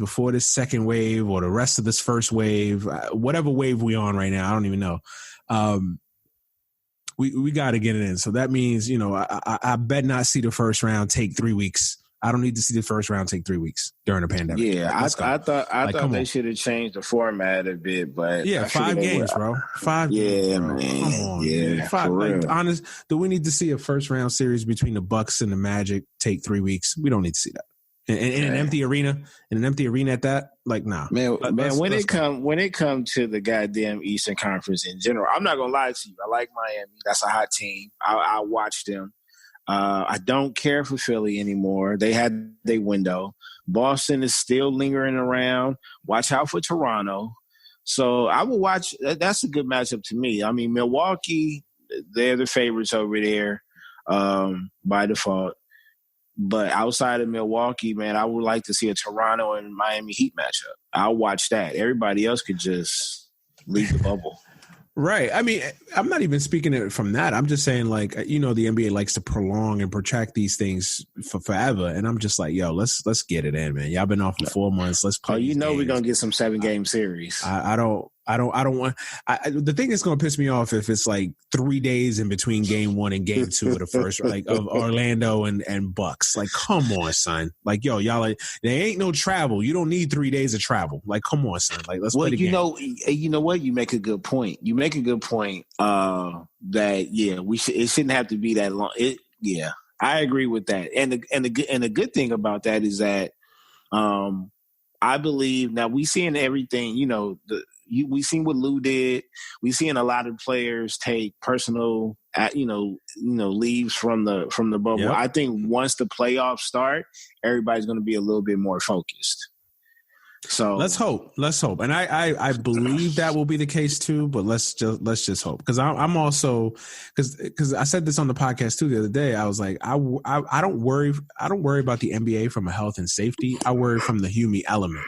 second wave or the rest of this first wave, whatever wave we on right now. I don't even know. We got to get it in. So that means, I bet not see the first round take 3 weeks. I don't need to see the first round take 3 weeks during the pandemic. Yeah, I thought they should have changed the format a bit, but 5 games, bro. 5 games. Yeah, man. Come on, yeah. 5. Honest, do we need to see a first round series between the Bucks and the Magic take 3 weeks? We don't need to see that. In an empty arena, at that, nah. Man, when it come to the goddamn Eastern Conference in general, I'm not gonna lie to you. I like Miami. That's a hot team. I watch them. I don't care for Philly anymore. They had their window. Boston is still lingering around. Watch out for Toronto. So I will watch. That's a good matchup to me. I mean, Milwaukee, they're the favorites over there by default. But outside of Milwaukee, man, I would like to see a Toronto and Miami Heat matchup. I'll watch that. Everybody else could just leave the bubble. Right. I mean, I'm not even speaking it from that. I'm just saying, the NBA likes to prolong and protract these things for forever. And I'm just like, let's get it in, man. Y'all been off for 4 months. Let's play. We're going to get some 7-game series. I don't want the thing that's going to piss me off if it's 3 days in between game 1 and game 2 of the first, of Orlando and Bucks. Come on, son. Y'all there ain't no travel. You don't need 3 days of travel. Come on, son. Let's play the game. You know what? You make a good point. That it shouldn't have to be that long. I agree with that. And the good thing about that is that I believe now we seeing everything, we seen what Lou did. We seen a lot of players take personal, leaves from the bubble. Yep. I think once the playoffs start, everybody's going to be a little bit more focused. So let's hope, and I believe that will be the case too. But let's just hope, because I'm also because I said this on the podcast too the other day. I was like, I don't worry about the NBA from a health and safety. I worry from the human element.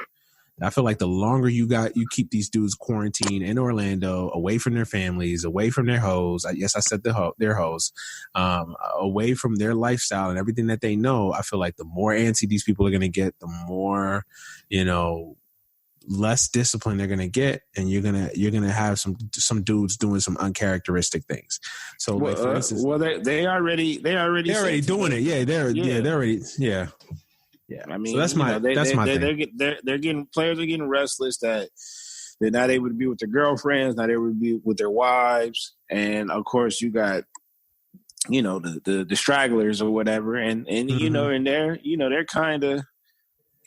I feel like the longer you keep these dudes quarantined in Orlando, away from their families, away from their hoes. Yes, I said their hoes, away from their lifestyle and everything that they know. I feel like the more antsy these people are going to get, the more, less discipline they're going to get, and you're gonna have some dudes doing some uncharacteristic things. So, for instance, they're already doing it. Yeah, they're already. Yeah. Yeah, I mean, so that's my thing. They're getting players are getting restless that they're not able to be with their girlfriends, not able to be with their wives, and of course you got the stragglers or whatever, and mm-hmm. And they're kind of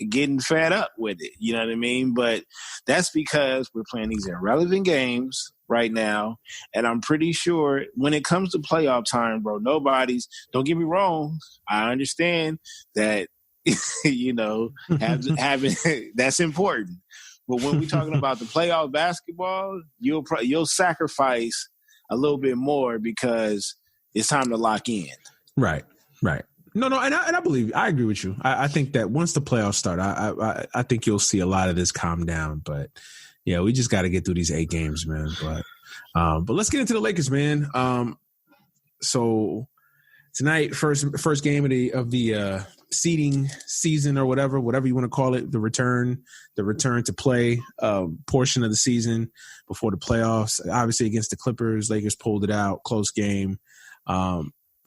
getting fed up with it. You know what I mean? But that's because we're playing these irrelevant games right now, and I'm pretty sure when it comes to playoff time, bro, don't get me wrong, I understand that. Having that's important. But when we're talking about the playoff basketball, you'll sacrifice a little bit more because it's time to lock in. Right. No, and I agree with you. I think that once the playoffs start, I think you'll see a lot of this calm down. But yeah, we just got to get through these 8 games, man. But let's get into the Lakers, man. So tonight, first game of the seeding season or whatever you want to call it, the return to play portion of the season before the playoffs. Obviously against the Clippers, Lakers pulled it out, close game.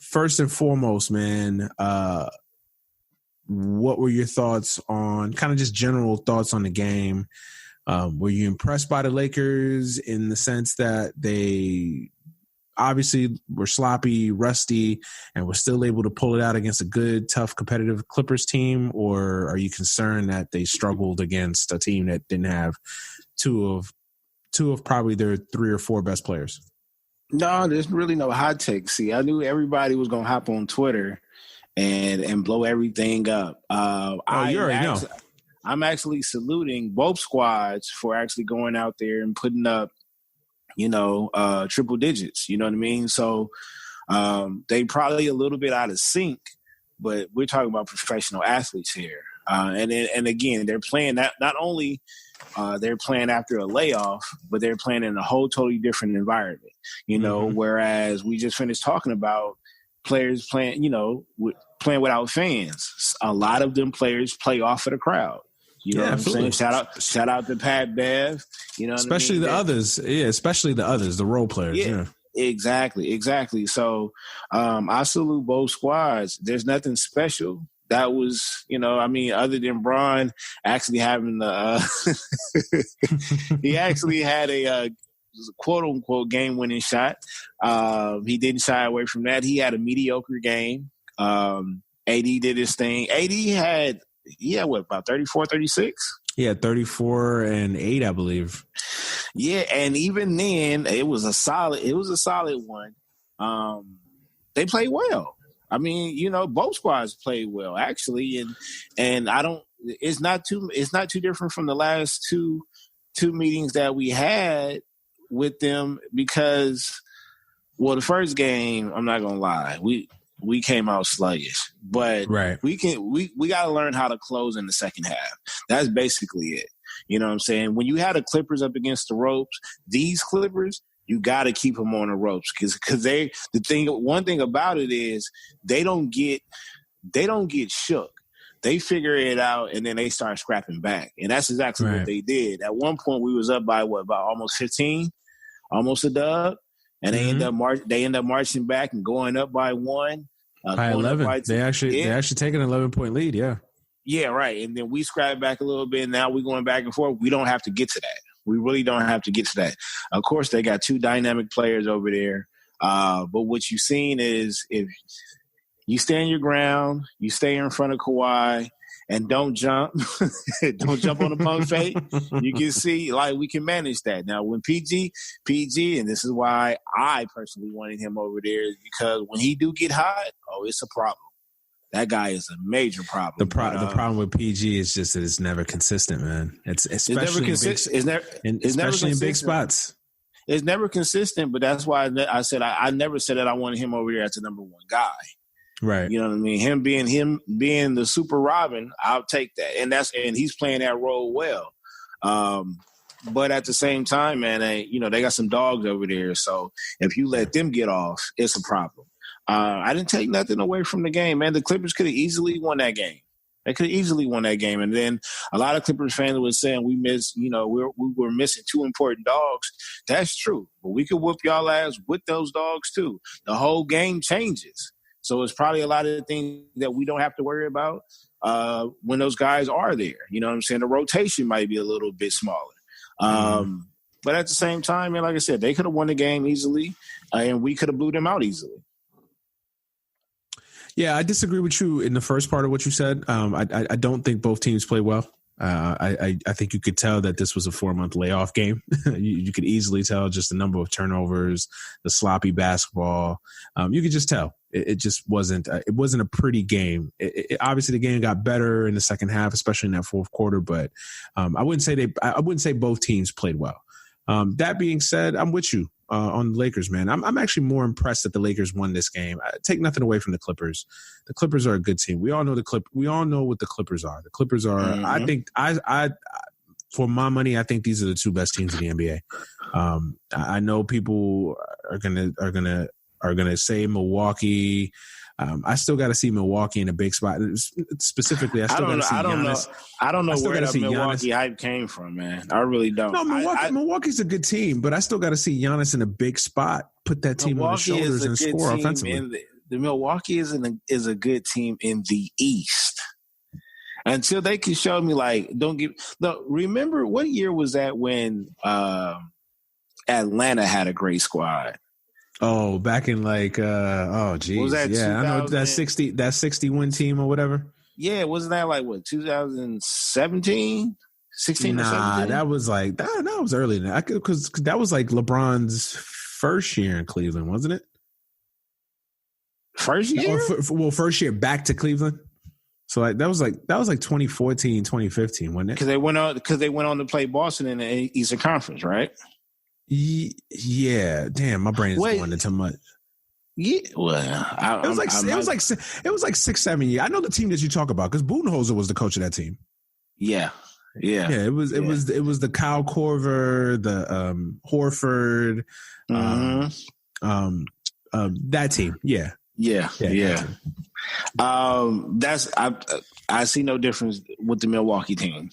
First and foremost, man, what were your thoughts on kind of just general thoughts on the game? Were you impressed by the Lakers in the sense that they obviously were sloppy, rusty, and were still able to pull it out against a good, tough, competitive Clippers team? Or are you concerned that they struggled against a team that didn't have two of probably their 3 or 4 best players? No, there's really no hot take. See, I knew everybody was going to hop on Twitter and blow everything up. You already know. I'm actually saluting both squads for actually going out there and putting up triple digits, you know what I mean? So They probably a little bit out of sync, but we're talking about professional athletes here. And again, they're playing not only they're playing after a layoff, but they're playing in a whole totally different environment, whereas we just finished talking about players playing, playing without fans. A lot of them players play off of the crowd. You know what I'm saying? Shout out to Pat Bev. Especially the others. Yeah, especially the others, the role players. Yeah. Exactly. So I salute both squads. There's nothing special. That was, other than Bron actually having he actually had a quote unquote game winning shot. He didn't shy away from that. He had a mediocre game. AD did his thing. AD had about 34, 36? Yeah, 34 and 8, I believe. Yeah, and even then, it was a solid one. They played well. I mean, both squads played well actually, and it's not too different from the last two meetings that we had with them because, well, the first game, I'm not gonna lie, we came out sluggish, but we got to learn how to close in the second half. That's basically it. You know what I'm saying? When you had the Clippers up against the ropes, these Clippers, you got to keep them on the ropes because one thing about it is they don't get shook. They figure it out and then they start scrapping back, and that's exactly what they did. At one point, we was up by about almost 15, almost a dub, and they end up marching back and going up by 1. By 11, they actually take an 11-point lead. Yeah. Yeah, right. And then we scrap back a little bit. Now we're going back and forth. We don't have to get to that. We really don't have to get to that. Of course, they got 2 dynamic players over there. But what you've seen is if you stand your ground, you stay in front of Kawhi, and don't jump. Don't jump on the pump fake. You can see, we can manage that. Now, when PG, and this is why I personally wanted him over there, is because when he do get hot, it's a problem. That guy is a major problem. The problem with PG is just that it's never consistent, man. It's especially in big spots. It's never consistent, but that's why I said I never said that I wanted him over there as the number 1 guy. Right. You know what I mean? Him being the super Robin, I'll take that. And he's playing that role well. But at the same time, man, they got some dogs over there. So if you let them get off, it's a problem. I didn't take nothing away from the game, man. The Clippers could have easily won that game. They could have easily won that game. And then a lot of Clippers fans were saying we were missing 2 important dogs. That's true. But we could whoop y'all ass with those dogs too. The whole game changes. So it's probably a lot of things that we don't have to worry about when those guys are there. You know what I'm saying? The rotation might be a little bit smaller. But at the same time, man, like I said, they could have won the game easily, and we could have blew them out easily. Yeah, I disagree with you in the first part of what you said. I don't think both teams play well. I think you could tell that this was a 4-month layoff game. You could easily tell just the number of turnovers, the sloppy basketball. You could just tell it just wasn't. It wasn't a pretty game. Obviously, the game got better in the second half, especially in that fourth quarter. But I wouldn't say both teams played well. That being said, I'm with you on the Lakers, man. I'm actually more impressed that the Lakers won this game. I take nothing away from the Clippers. The Clippers are a good team. We all know We all know what the Clippers are. The Clippers are. Mm-hmm. I think I for my money, I think these are the 2 best teams in the NBA. I know people are gonna say Milwaukee. I still got to see Milwaukee in a big spot. Specifically, I still got to see Giannis. I don't know where that Milwaukee hype came from, man. I really don't. No, Milwaukee's a good team, but I still got to see Giannis in a big spot, put that team on his shoulders and score offensively. The Milwaukee is a good team in the East. Until they can show me, remember what year was that when Atlanta had a great squad? Oh, back in geez. Yeah, I know that 60 win team or whatever. Yeah, wasn't that 2017? 16 or 17? That was that was early than that. Because that was LeBron's first year in Cleveland, wasn't it? First year? First year back to Cleveland. So that was 2014, 2015, wasn't it? Because they went on to play Boston in the Eastern Conference, right? Yeah, damn, my brain is going into much. Yeah, well, It was like 6-7 years. I know the team that you talk about because Budenholzer was the coach of that team. Yeah. It was the Kyle Korver, the Horford, that team. Yeah. I see no difference with the Milwaukee team.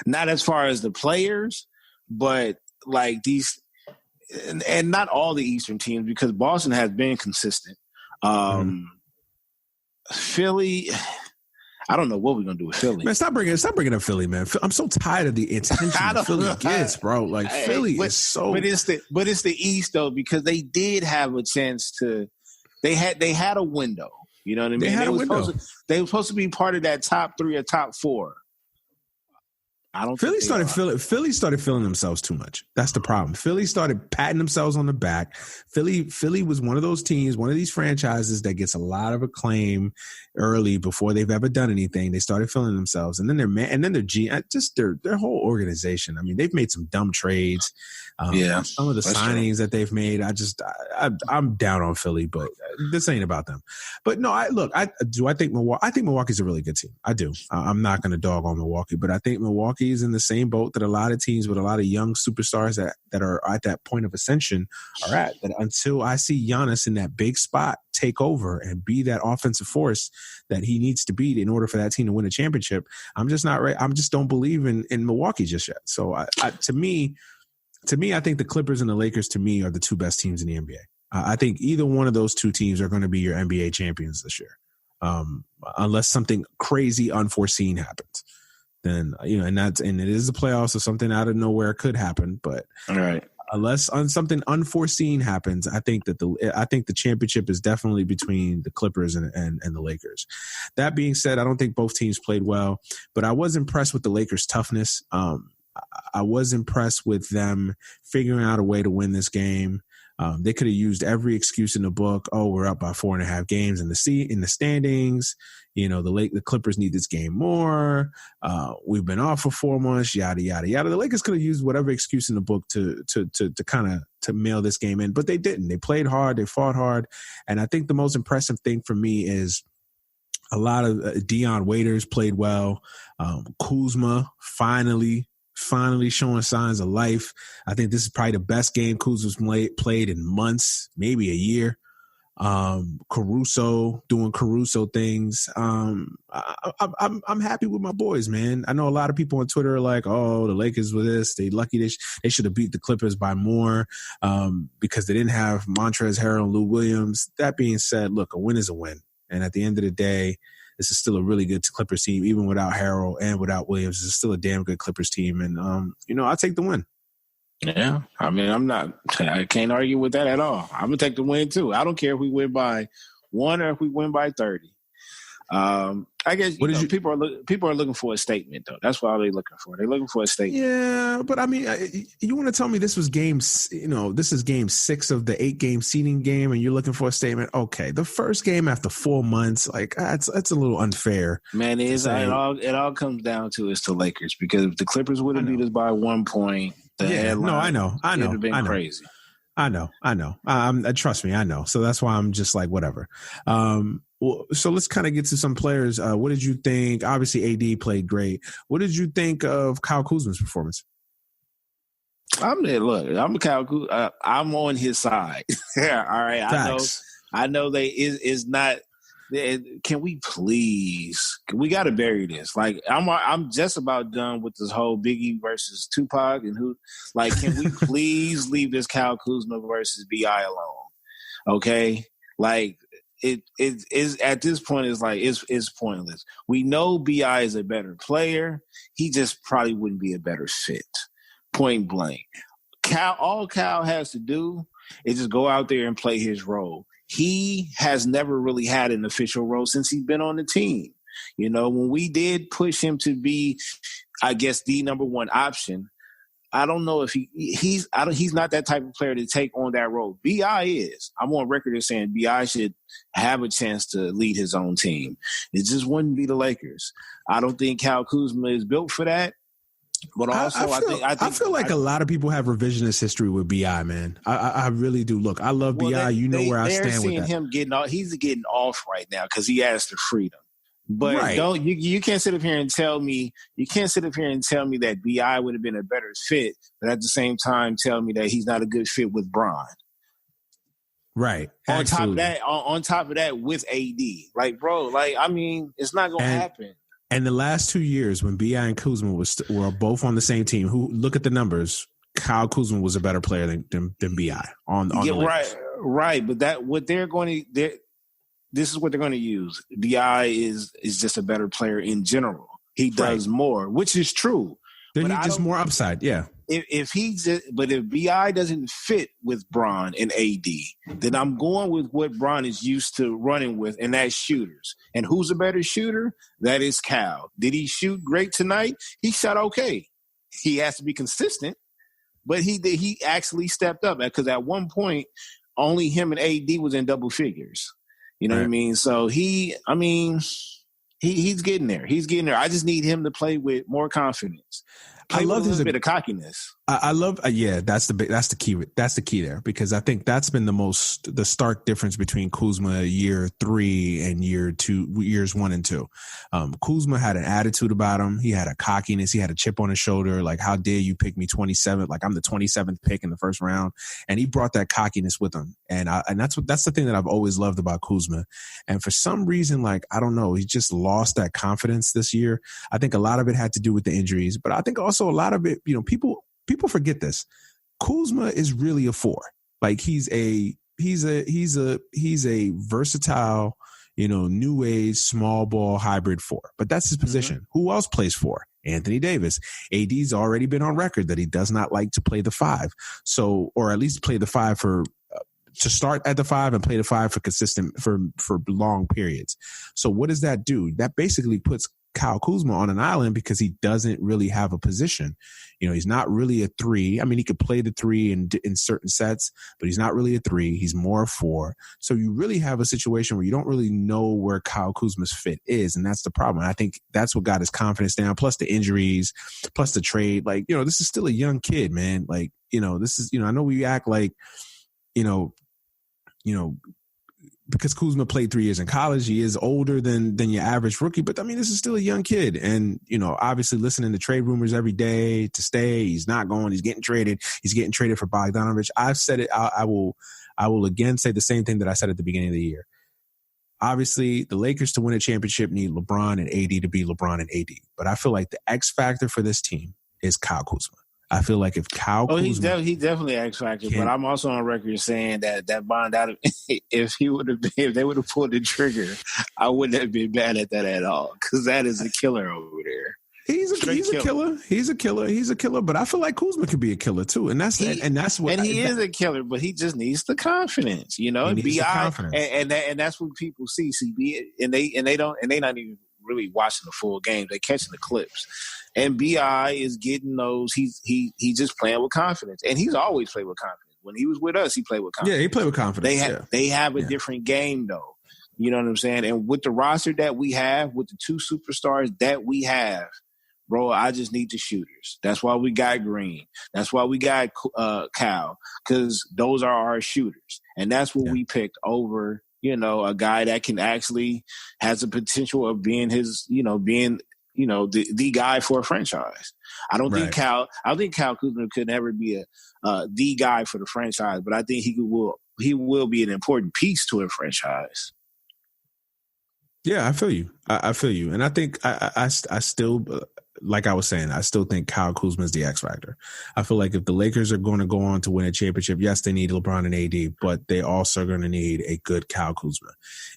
Not as far as the players, but like these, and not all the Eastern teams because Boston has been consistent. Philly, I don't know what we're gonna do with Philly. Man, stop bringing up Philly, man. I'm so tired of the attention that Philly gets, bro. Like Philly is so. But it's the East though because they did have a chance to. They had a window. You know what I mean? They were supposed to be part of that top 3 or top 4. Philly started feeling themselves too much. That's the problem. Philly started patting themselves on the back. Philly was one of those teams, one of these franchises that gets a lot of acclaim early before they've ever done anything. They started feeling themselves, and then their whole organization. I mean, they've made some dumb trades. Some of the signings that they've made, I'm down on Philly, but this ain't about them. But no, I think Milwaukee. I think Milwaukee's a really good team. I do. I'm not going to dog on Milwaukee, but I think Milwaukee is in the same boat that a lot of teams with a lot of young superstars that are at that point of ascension are at. That until I see Giannis in that big spot take over and be that offensive force that he needs to be in order for that team to win a championship, I'm just not right. I just don't believe in Milwaukee just yet. So to me, I think the Clippers and the Lakers to me are the 2 best teams in the NBA. I think either one of those 2 teams are going to be your NBA champions this year, unless something crazy unforeseen happens. Then and it is the playoffs, so something out of nowhere could happen. But unless something unforeseen happens, I think the championship is definitely between the Clippers and the Lakers. That being said, I don't think both teams played well, but I was impressed with the Lakers' toughness. I was impressed with them figuring out a way to win this game. They could have used every excuse in the book. Oh, we're up by 4.5 games in the standings. The Clippers need this game more. We've been off for 4 months. Yada yada yada. The Lakers could have used whatever excuse in the book to kind of to mail this game in, but they didn't. They played hard. They fought hard, and I think the most impressive thing for me is a lot of Dion Waiters played well. Kuzma finally showing signs of life. I think this is probably the best game Kuzma's played in months, maybe a year. Caruso doing Caruso things. I'm happy with my boys, man. I know a lot of people on Twitter are like, oh, the Lakers were this. They lucky they should have beat the Clippers by more because they didn't have Montrezl Harrell and Lou Williams. That being said, look, a win is a win. And at the end of the day, this is still a really good Clippers team, even without Harrell and without Williams. It's still a damn good Clippers team. And, I'll take the win. Yeah. I mean, I can't argue with that at all. I'm going to take the win, too. I don't care if we win by 1 or if we win by 30. I guess people are looking for a statement, though. That's what they're looking for. They're looking for a statement. Yeah, but I mean, you want to tell me this is game 6 of the 8-game seeding game, and you're looking for a statement? Okay, the first game after 4 months, like that's a little unfair. Man, it all comes down to is the Lakers, because if the Clippers would have beat us by 1 point, I know, it would have been crazy. I know. Trust me, I know. So that's why I'm just like, whatever. So let's kind of get to some players. What did you think? Obviously, AD played great. What did you think of Kyle Kuzma's performance? I'm Kyle Kuzma. I'm on his side. Yeah, all right. Facts. I know they is not. Can we please? We got to bury this. Like I'm just about done with this whole Biggie versus Tupac and who. Like, can we please leave this Kyle Kuzma versus BI alone? Okay, like. It is at this point it's pointless. We know BI is a better player. He just probably wouldn't be a better fit. Point blank. All Cal has to do is just go out there and play his role. He has never really had an official role since he's been on the team. When we did push him to be, I guess, the number 1 option, I don't know if he's not that type of player to take on that role. BI is. I'm on record as saying BI should have a chance to lead his own team. It just wouldn't be the Lakers. I don't think Kyle Kuzma is built for that. But also, I feel like a lot of people have revisionist history with BI, man. I really do. Look, I love BI. Where I stand with that. Him getting off. He's getting off right now because he has the freedom. But you can't sit up here and tell me that BI would have been a better fit, but at the same time tell me that he's not a good fit with Bron. Right. On top of that, with AD, like, bro, like, I mean, it's not gonna happen. And the last 2 years when BI and Kuzma were both on the same team, who look at the numbers, Kyle Kuzma was a better player than BI on the Lakers. Right. But this is what they're going to use. BI is just a better player in general. He does more, which is true. Then he's just more upside. Yeah. If BI doesn't fit with Bron and AD, then I'm going with what Bron is used to running with, and that's shooters. And who's a better shooter? That is Cal. Did he shoot great tonight? He shot okay. He has to be consistent, but he actually stepped up because at one point only him and AD was in double figures. You know what I mean? So he's getting there. He's getting there. I just need him to play with more confidence. I love his bit of cockiness. I love, that's the key. That's the key there, because I think that's been the stark difference between Kuzma year 3 and years 1 and 2. Kuzma had an attitude about him. He had a cockiness. He had a chip on his shoulder. Like, how dare you pick me 27th? Like, I'm the 27th pick in the first round. And he brought that cockiness with him. And that's the thing that I've always loved about Kuzma. And for some reason, like, I don't know, he just lost that confidence this year. I think a lot of it had to do with the injuries, but I think also a lot of it, people forget this. Kuzma is really a 4. Like, he's a versatile, new age small ball hybrid 4. But that's his position. Mm-hmm. Who else plays 4? Anthony Davis. AD's already been on record that he does not like to play the 5. So, or at least play the 5 to start at the 5 and play the 5 for long periods. So what does that do? That basically puts Kyle Kuzma on an island because he doesn't really have a position. He's not really a 3. I mean, he could play the 3 in certain sets, but he's not really a 3. He's more a 4. So you really have a situation where you don't really know where Kyle Kuzma's fit is, and that's the problem. And I think that's what got his confidence down, plus the injuries, plus the trade. Like, this is still a young kid, man. Like, this is, I know we act like, because Kuzma played 3 years in college, he is older than your average rookie. But I mean, this is still a young kid. And, obviously listening to trade rumors every day to stay, he's not going, he's getting traded. He's getting traded for Bogdanovich. I've said it. I will again say the same thing that I said at the beginning of the year. Obviously, the Lakers to win a championship need LeBron and AD to be LeBron and AD. But I feel like the X factor for this team is Kyle Kuzma. I feel like if Kyle Kuzma... he's definitely X factor, but I'm also on record saying that Bond out of if they would have pulled the trigger, I wouldn't have been mad at that at all, because that is a killer over there. He's a killer. He's a killer. But I feel like Kuzma could be a killer too, and he is a killer. But he just needs the confidence, BI, and that's what people see. And they're not even really watching the full game. They're catching the clips. And BI is getting those. He's just playing with confidence, and he's always played with confidence. When he was with us, he played with confidence. Yeah, he played with confidence. They have a different game, though. You know what I'm saying? And with the roster that we have, with the 2 superstars that we have, bro, I just need the shooters. That's why we got Green. That's why we got Cal, because those are our shooters, and that's what we picked over. A guy that can actually has the potential of being the guy for a franchise. I don't think Cal Kuzma could never be the guy for the franchise, but I think he will be an important piece to a franchise. Yeah, I feel you. I feel you. And I think I still, like I was saying, I still think Kyle Kuzma is the X factor. I feel like if the Lakers are going to go on to win a championship, yes, they need LeBron and AD, but they also are going to need a good Kyle Kuzma.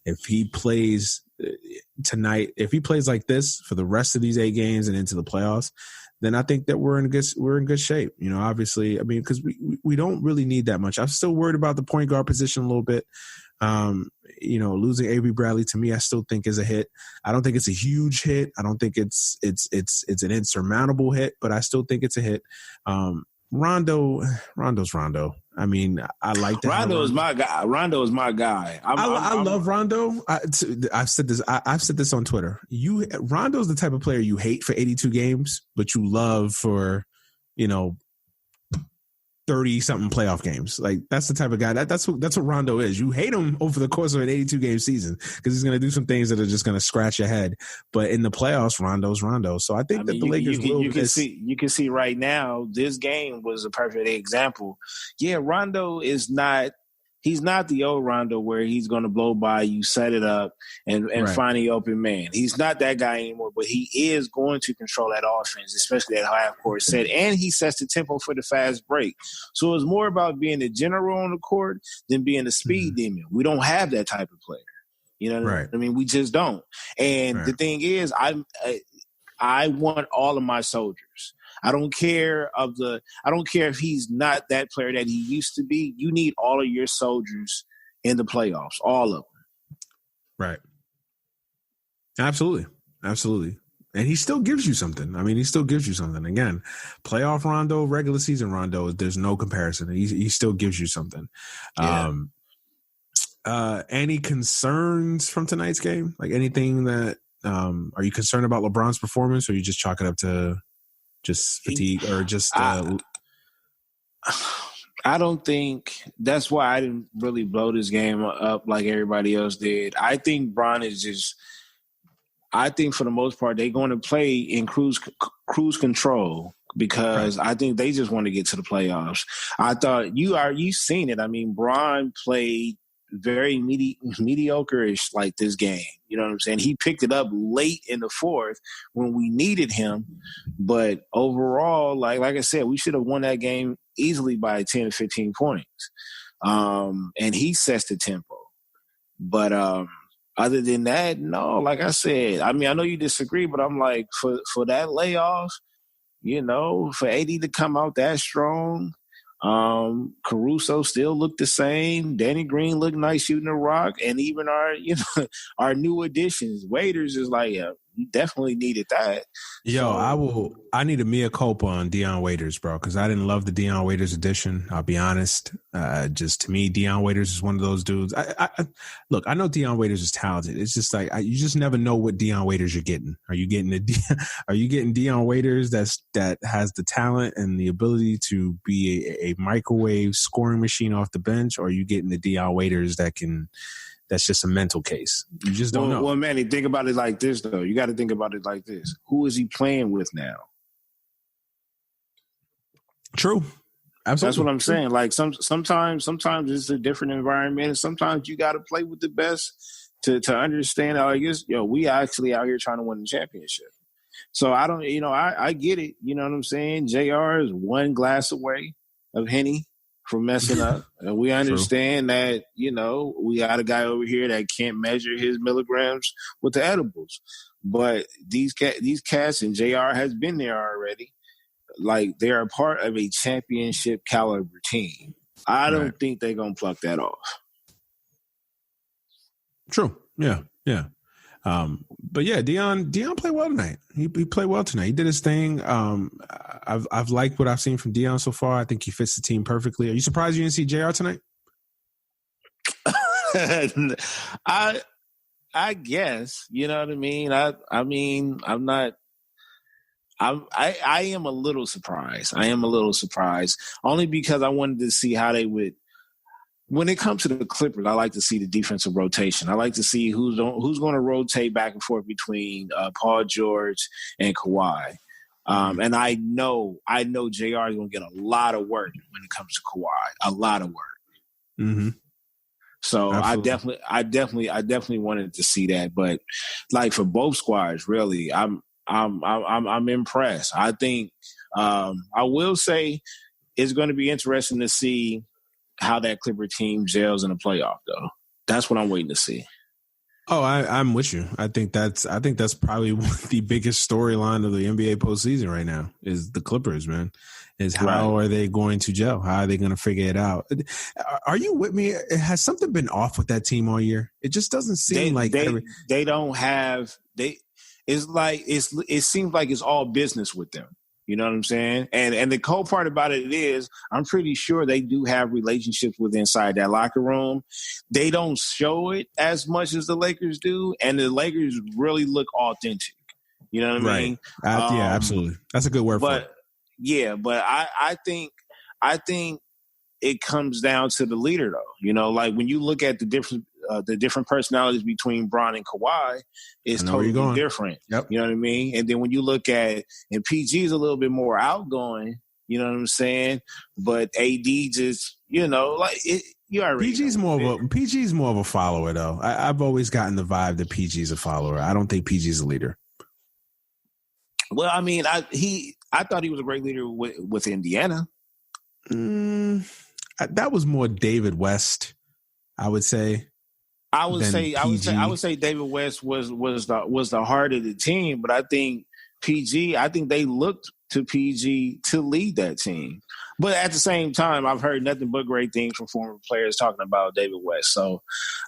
If he plays tonight, if he plays like this for the rest of these 8 games and into the playoffs, then I think that we're in good shape. Obviously, I mean, because we don't really need that much. I'm still worried about the point guard position a little bit. Losing Avery Bradley to me, I still think is a hit. I don't think it's a huge hit. I don't think it's an insurmountable hit, but I still think it's a hit. Rondo's Rondo. I mean, I like that. Rondo is my guy. Rondo is my guy. I love Rondo. I've said this. I've said this on Twitter. Rondo's the type of player you hate for 82 games, but you love for, 30-something playoff games. Like, that's the type of guy. That's what Rondo is. You hate him over the course of an 82-game season because he's going to do some things that are just going to scratch your head. But in the playoffs, Rondo's Rondo. So I think that the Lakers you can see right now, this game was a perfect example. Yeah, Rondo is not. He's not the old Rondo where he's going to blow by you, set it up, and find the open man. He's not that guy anymore, but he is going to control that offense, especially that half-court set, and he sets the tempo for the fast break. So it's more about being the general on the court than being the speed demon. We don't have that type of player. You know what I mean? We just don't. And the thing is, I want all of my soldiers. I don't care if he's not that player that he used to be. You need all of your soldiers in the playoffs, all of them. Right. Absolutely. Absolutely. And he still gives you something. I mean, he still gives you something. Again, playoff Rondo, regular season Rondo, there's no comparison. He still gives you something. Yeah. Any concerns from tonight's game? Like anything that are you concerned about LeBron's performance, or you just chalk it up to just fatigue or just I don't think that's why I didn't really blow this game up like everybody else did. I think Bron is just I think for the most part they're going to play in cruise control because I think they just want to get to the playoffs. I thought you've seen it. I mean, Bron played very mediocre-ish like this game. You know what I'm saying? He picked it up late in the fourth when we needed him. But overall, like I said, we should have won that game easily by 10 to 15 points. And he sets the tempo. But other than that, no, like I said, I mean, I know you disagree, but I'm like, for that layoff, for AD to come out that strong, Caruso still looked the same. Danny Green looked nice shooting the rock, and even our new additions, Waiters is like, yeah, we definitely needed that. I need a mea culpa on Dion Waiters, bro, because I didn't love the Dion Waiters edition. I'll be honest. Just to me, Dion Waiters is one of those dudes. Look, I know Dion Waiters is talented. It's just like you just never know what Dion Waiters you're getting. Are you getting Dion Waiters that has the talent and the ability to be a microwave scoring machine off the bench, or are you getting the Dion Waiters that's just a mental case? You just don't know. Well, Manny, think about it like this, though. You got to think about it like this. Who is he playing with now? True. Absolutely. That's what I'm saying. Like sometimes it's a different environment, and sometimes you got to play with the best to understand. I guess we actually out here trying to win the championship. So I don't, I get it. You know what I'm saying? JR is one glass away of Henny from messing up. And we understand that, we got a guy over here that can't measure his milligrams with the edibles. But these cats, and JR has been there already, like they are part of a championship caliber team. I don't think they're going to pluck that off. True. Yeah. Yeah. But yeah, Dion played well tonight. He played well tonight. He did his thing. I've liked what I've seen from Dion so far. I think he fits the team perfectly. Are you surprised you didn't see JR tonight? I guess, you know what I mean? I mean, I'm not. I am a little surprised. Only because I wanted to see how they would. When it comes to the Clippers, I like to see the defensive rotation. I like to see who's going to rotate back and forth between Paul George and Kawhi. And I know JR is going to get a lot of work when it comes to Kawhi. A lot of work. Mm-hmm. So absolutely. I definitely wanted to see that. But like for both squads, really, I'm impressed. I think I will say it's going to be interesting to see how that Clipper team gels in the playoff, though. That's what I'm waiting to see. Oh, I'm with you. I think that's probably the biggest storyline of the NBA postseason right now is the Clippers, man. Is how are they going to gel? How are they going to figure it out? Are you with me? Has something been off with that team all year? It just doesn't seem they don't have they. It's like it seems like it's all business with them. You know what I'm saying? And the cool part about it is I'm pretty sure they do have relationships with inside that locker room. They don't show it as much as the Lakers do, and the Lakers really look authentic. You know what I mean? Yeah, absolutely. That's a good word for it. Yeah, but I think it comes down to the leader, though. You know, like when you look at the different personalities between Bron and Kawhi, it's totally different. Yep. You know what I mean? And then when you look at, and PG is a little bit more outgoing, you know what I'm saying? But AD just, you know, like it, you already PG's more of a follower, though. I've always gotten the vibe that PG's a follower. I don't think PG's a leader. Well, I mean, I thought he was a great leader with Indiana. That was more David West, I would say. I would say David West was the heart of the team, but I think PG. I think they looked to PG to lead that team. But at the same time, I've heard nothing but great things from former players talking about David West, so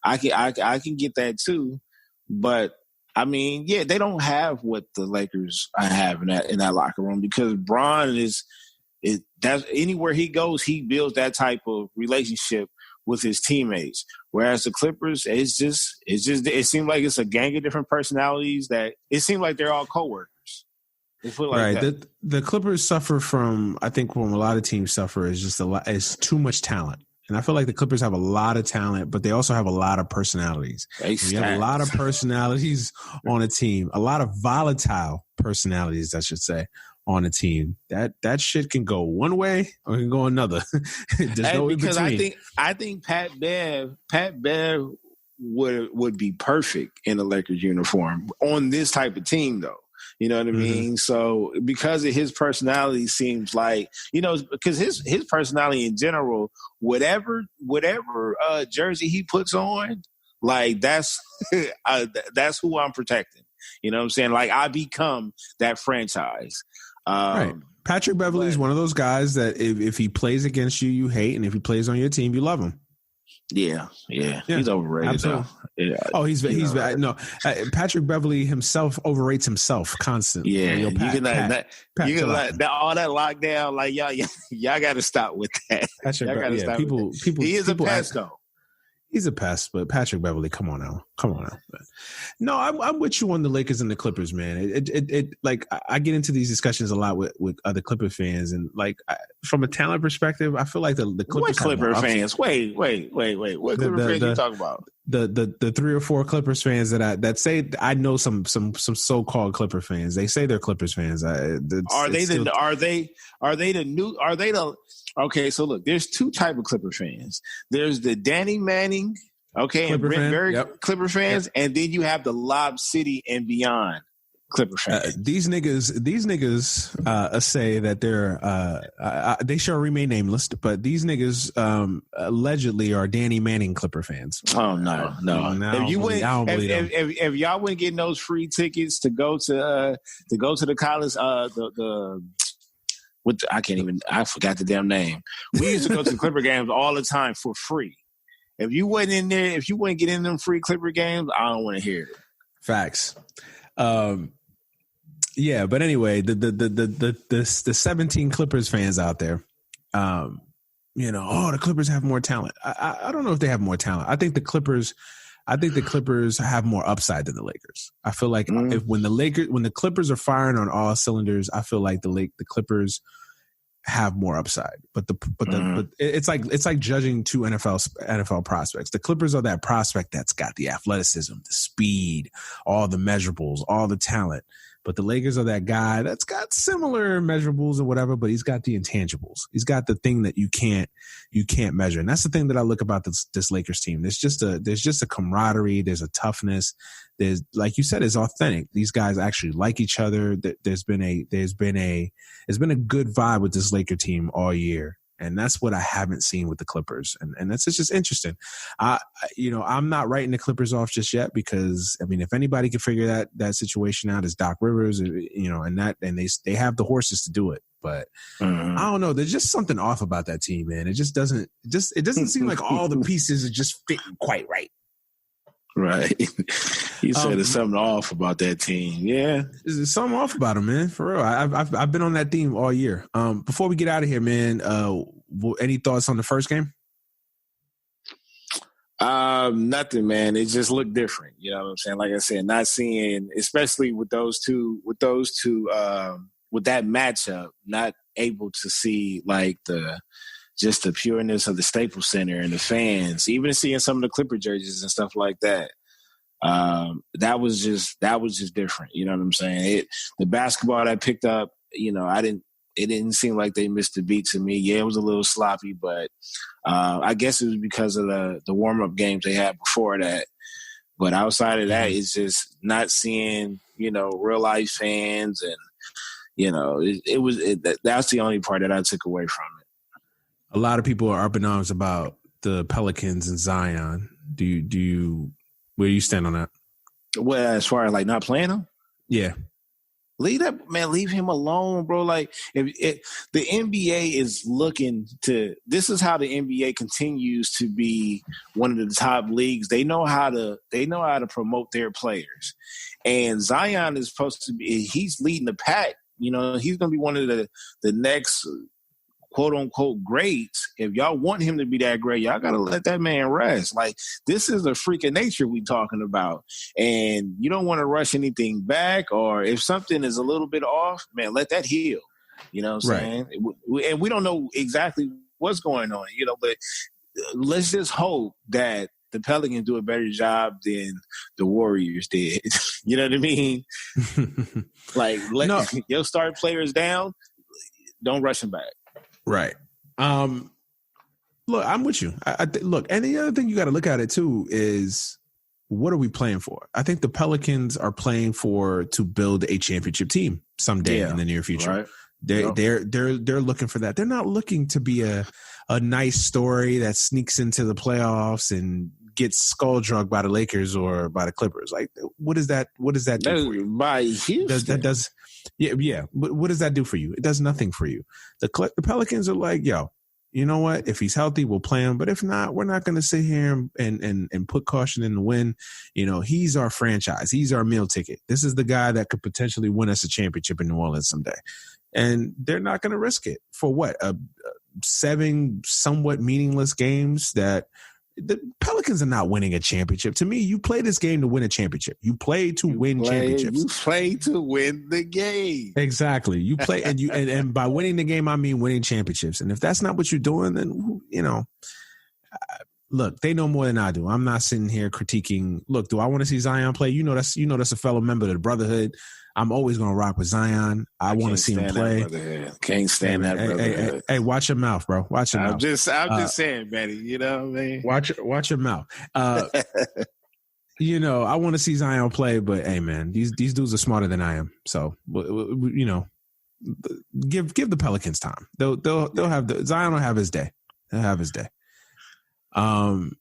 I can get that too. But I mean, yeah, they don't have what the Lakers have in that locker room because Bron that's anywhere he goes, he builds that type of relationship with his teammates. Whereas the Clippers, it seems like it's a gang of different personalities that it seems like they're all coworkers. Right. The Clippers suffer from, I think, from a lot of teams suffer is just is too much talent. And I feel like the Clippers have a lot of talent, but they also have a lot of personalities. You have a lot of personalities on a team, a lot of volatile personalities, I should say, on a team. That shit can go one way or it can go another. There's no in between. I think Pat Bev would be perfect in a Lakers uniform on this type of team, though. You know what I mean? So because of his personality, seems like, you know, because his personality in general, whatever jersey he puts on, like that's who I'm protecting. You know what I'm saying? Like I become that franchise. Right. Patrick Beverley is one of those guys that if he plays against you, you hate, and if he plays on your team, you love him. Yeah. He's overrated. Absolutely. Yeah. Oh, no. Patrick Beverley himself overrates himself constantly. Yeah, you can let all that lockdown. Like y'all got to stop with that. Patrick Beverley, people. He is a pest, though. He's a pest, but Patrick Beverley, come on now. No, I'm with you on the Lakers and the Clippers, man. It like I get into these discussions a lot with other Clipper fans, and like from a talent perspective, I feel like the Clippers. What Clipper fans? Wait. What Clipper fans you talking about? The 3 or 4 Clippers fans that say I know some so-called Clipper fans. They say they're Clippers fans. Okay, so look, there's 2 types of Clipper fans. There's the Danny Manning, Clipper and Brent Berry Clipper fans, and then you have the Lob City and beyond Clipper fans. These niggas say that they're they shall remain nameless, but these niggas allegedly are Danny Manning Clipper fans. Oh no! If y'all wouldn't get those free tickets to go to the college, I forgot the damn name. We used to go to the Clipper games all the time for free. If you wasn't in there, if you wouldn't get in them free Clipper games, I don't want to hear it. Facts. Yeah, but anyway, the 17 Clippers fans out there, the Clippers have more talent. I don't know if they have more talent. I think the Clippers have more upside than the Lakers. I feel like when the Clippers are firing on all cylinders, I feel like the Clippers have more upside. But it's like judging 2 NFL prospects. The Clippers are that prospect that's got the athleticism, the speed, all the measurables, all the talent. But the Lakers are that guy that's got similar measurables or whatever, but he's got the intangibles. He's got the thing that you can't measure. And that's the thing that I look about this Lakers team. There's just a camaraderie. There's a toughness. There's, like you said, it's authentic. These guys actually like each other. There's been a good vibe with this Laker team all year. And that's what I haven't seen with the Clippers. And that's just interesting. I'm not writing the Clippers off just yet because, I mean, if anybody can figure that situation out, is Doc Rivers, and they have the horses to do it. But I don't know. There's just something off about that team, man. It doesn't seem like all the pieces are just fitting quite right. Right. He said there's something off about that team. Yeah. There's something off about him, man. For real. I've been on that theme all year. Before we get out of here, man, any thoughts on the first game? Nothing, man. It just looked different. You know what I'm saying? Like I said, not seeing, especially with that matchup, not able to see like the pureness of the Staples Center and the fans, even seeing some of the Clipper jerseys and stuff like that. That was just different. You know what I'm saying? The basketball that I picked up, it didn't seem like they missed a beat to me. Yeah, it was a little sloppy, but I guess it was because of the warm-up games they had before that. But outside of that, it's just not seeing, real life fans, and that's the only part that I took away from it. A lot of people are up in arms about the Pelicans and Zion. Where do you stand on that? Well, as far as like not playing him? Yeah. Leave him alone, bro. Like the NBA is looking to, this is how the NBA continues to be one of the top leagues. They know how to promote their players. And Zion is supposed to be, he's leading the pack. He's going to be one of the next quote unquote greats. If y'all want him to be that great, y'all got to let that man rest. Like, this is a freak of nature we talking about. And you don't want to rush anything back, or if something is a little bit off, man, let that heal. You know what I'm saying? And we don't know exactly what's going on, but let's just hope that the Pelicans do a better job than the Warriors did. You know what I mean? Like, let your star players down. Don't rush them back. Right. Look, I'm with you. Look, and the other thing you got to look at it too is, what are we playing for? I think the Pelicans are playing to build a championship team someday in the near future. Right. They're looking for that. They're not looking to be a nice story that sneaks into the playoffs and gets skull drugged by the Lakers or by the Clippers. Like, what does that do for you? By Houston. Yeah. What does that do for you? It does nothing for you. The Pelicans are like, yo, you know what? If he's healthy, we'll play him. But if not, we're not going to sit here and put caution in the wind. He's our franchise. He's our meal ticket. This is the guy that could potentially win us a championship in New Orleans someday. And they're not going to risk it for what? 7 somewhat meaningless games that the Pelicans are not winning a championship. To me, you play this game to win a championship. You play to win championships. You play to win the game. Exactly. You play, and by winning the game, I mean winning championships. And if that's not what you're doing, then look, they know more than I do. I'm not sitting here critiquing. Look, do I want to see Zion play? That's a fellow member of the Brotherhood. I'm always going to rock with Zion. I want to see him play. Can't stand that brotherhood. Hey, watch your mouth, bro. Watch your mouth. I'm just saying, Betty. You know what I mean? Watch your mouth. I want to see Zion play, but hey, man, these dudes are smarter than I am. So, give the Pelicans time. They'll have Zion will have his day. He'll have his day.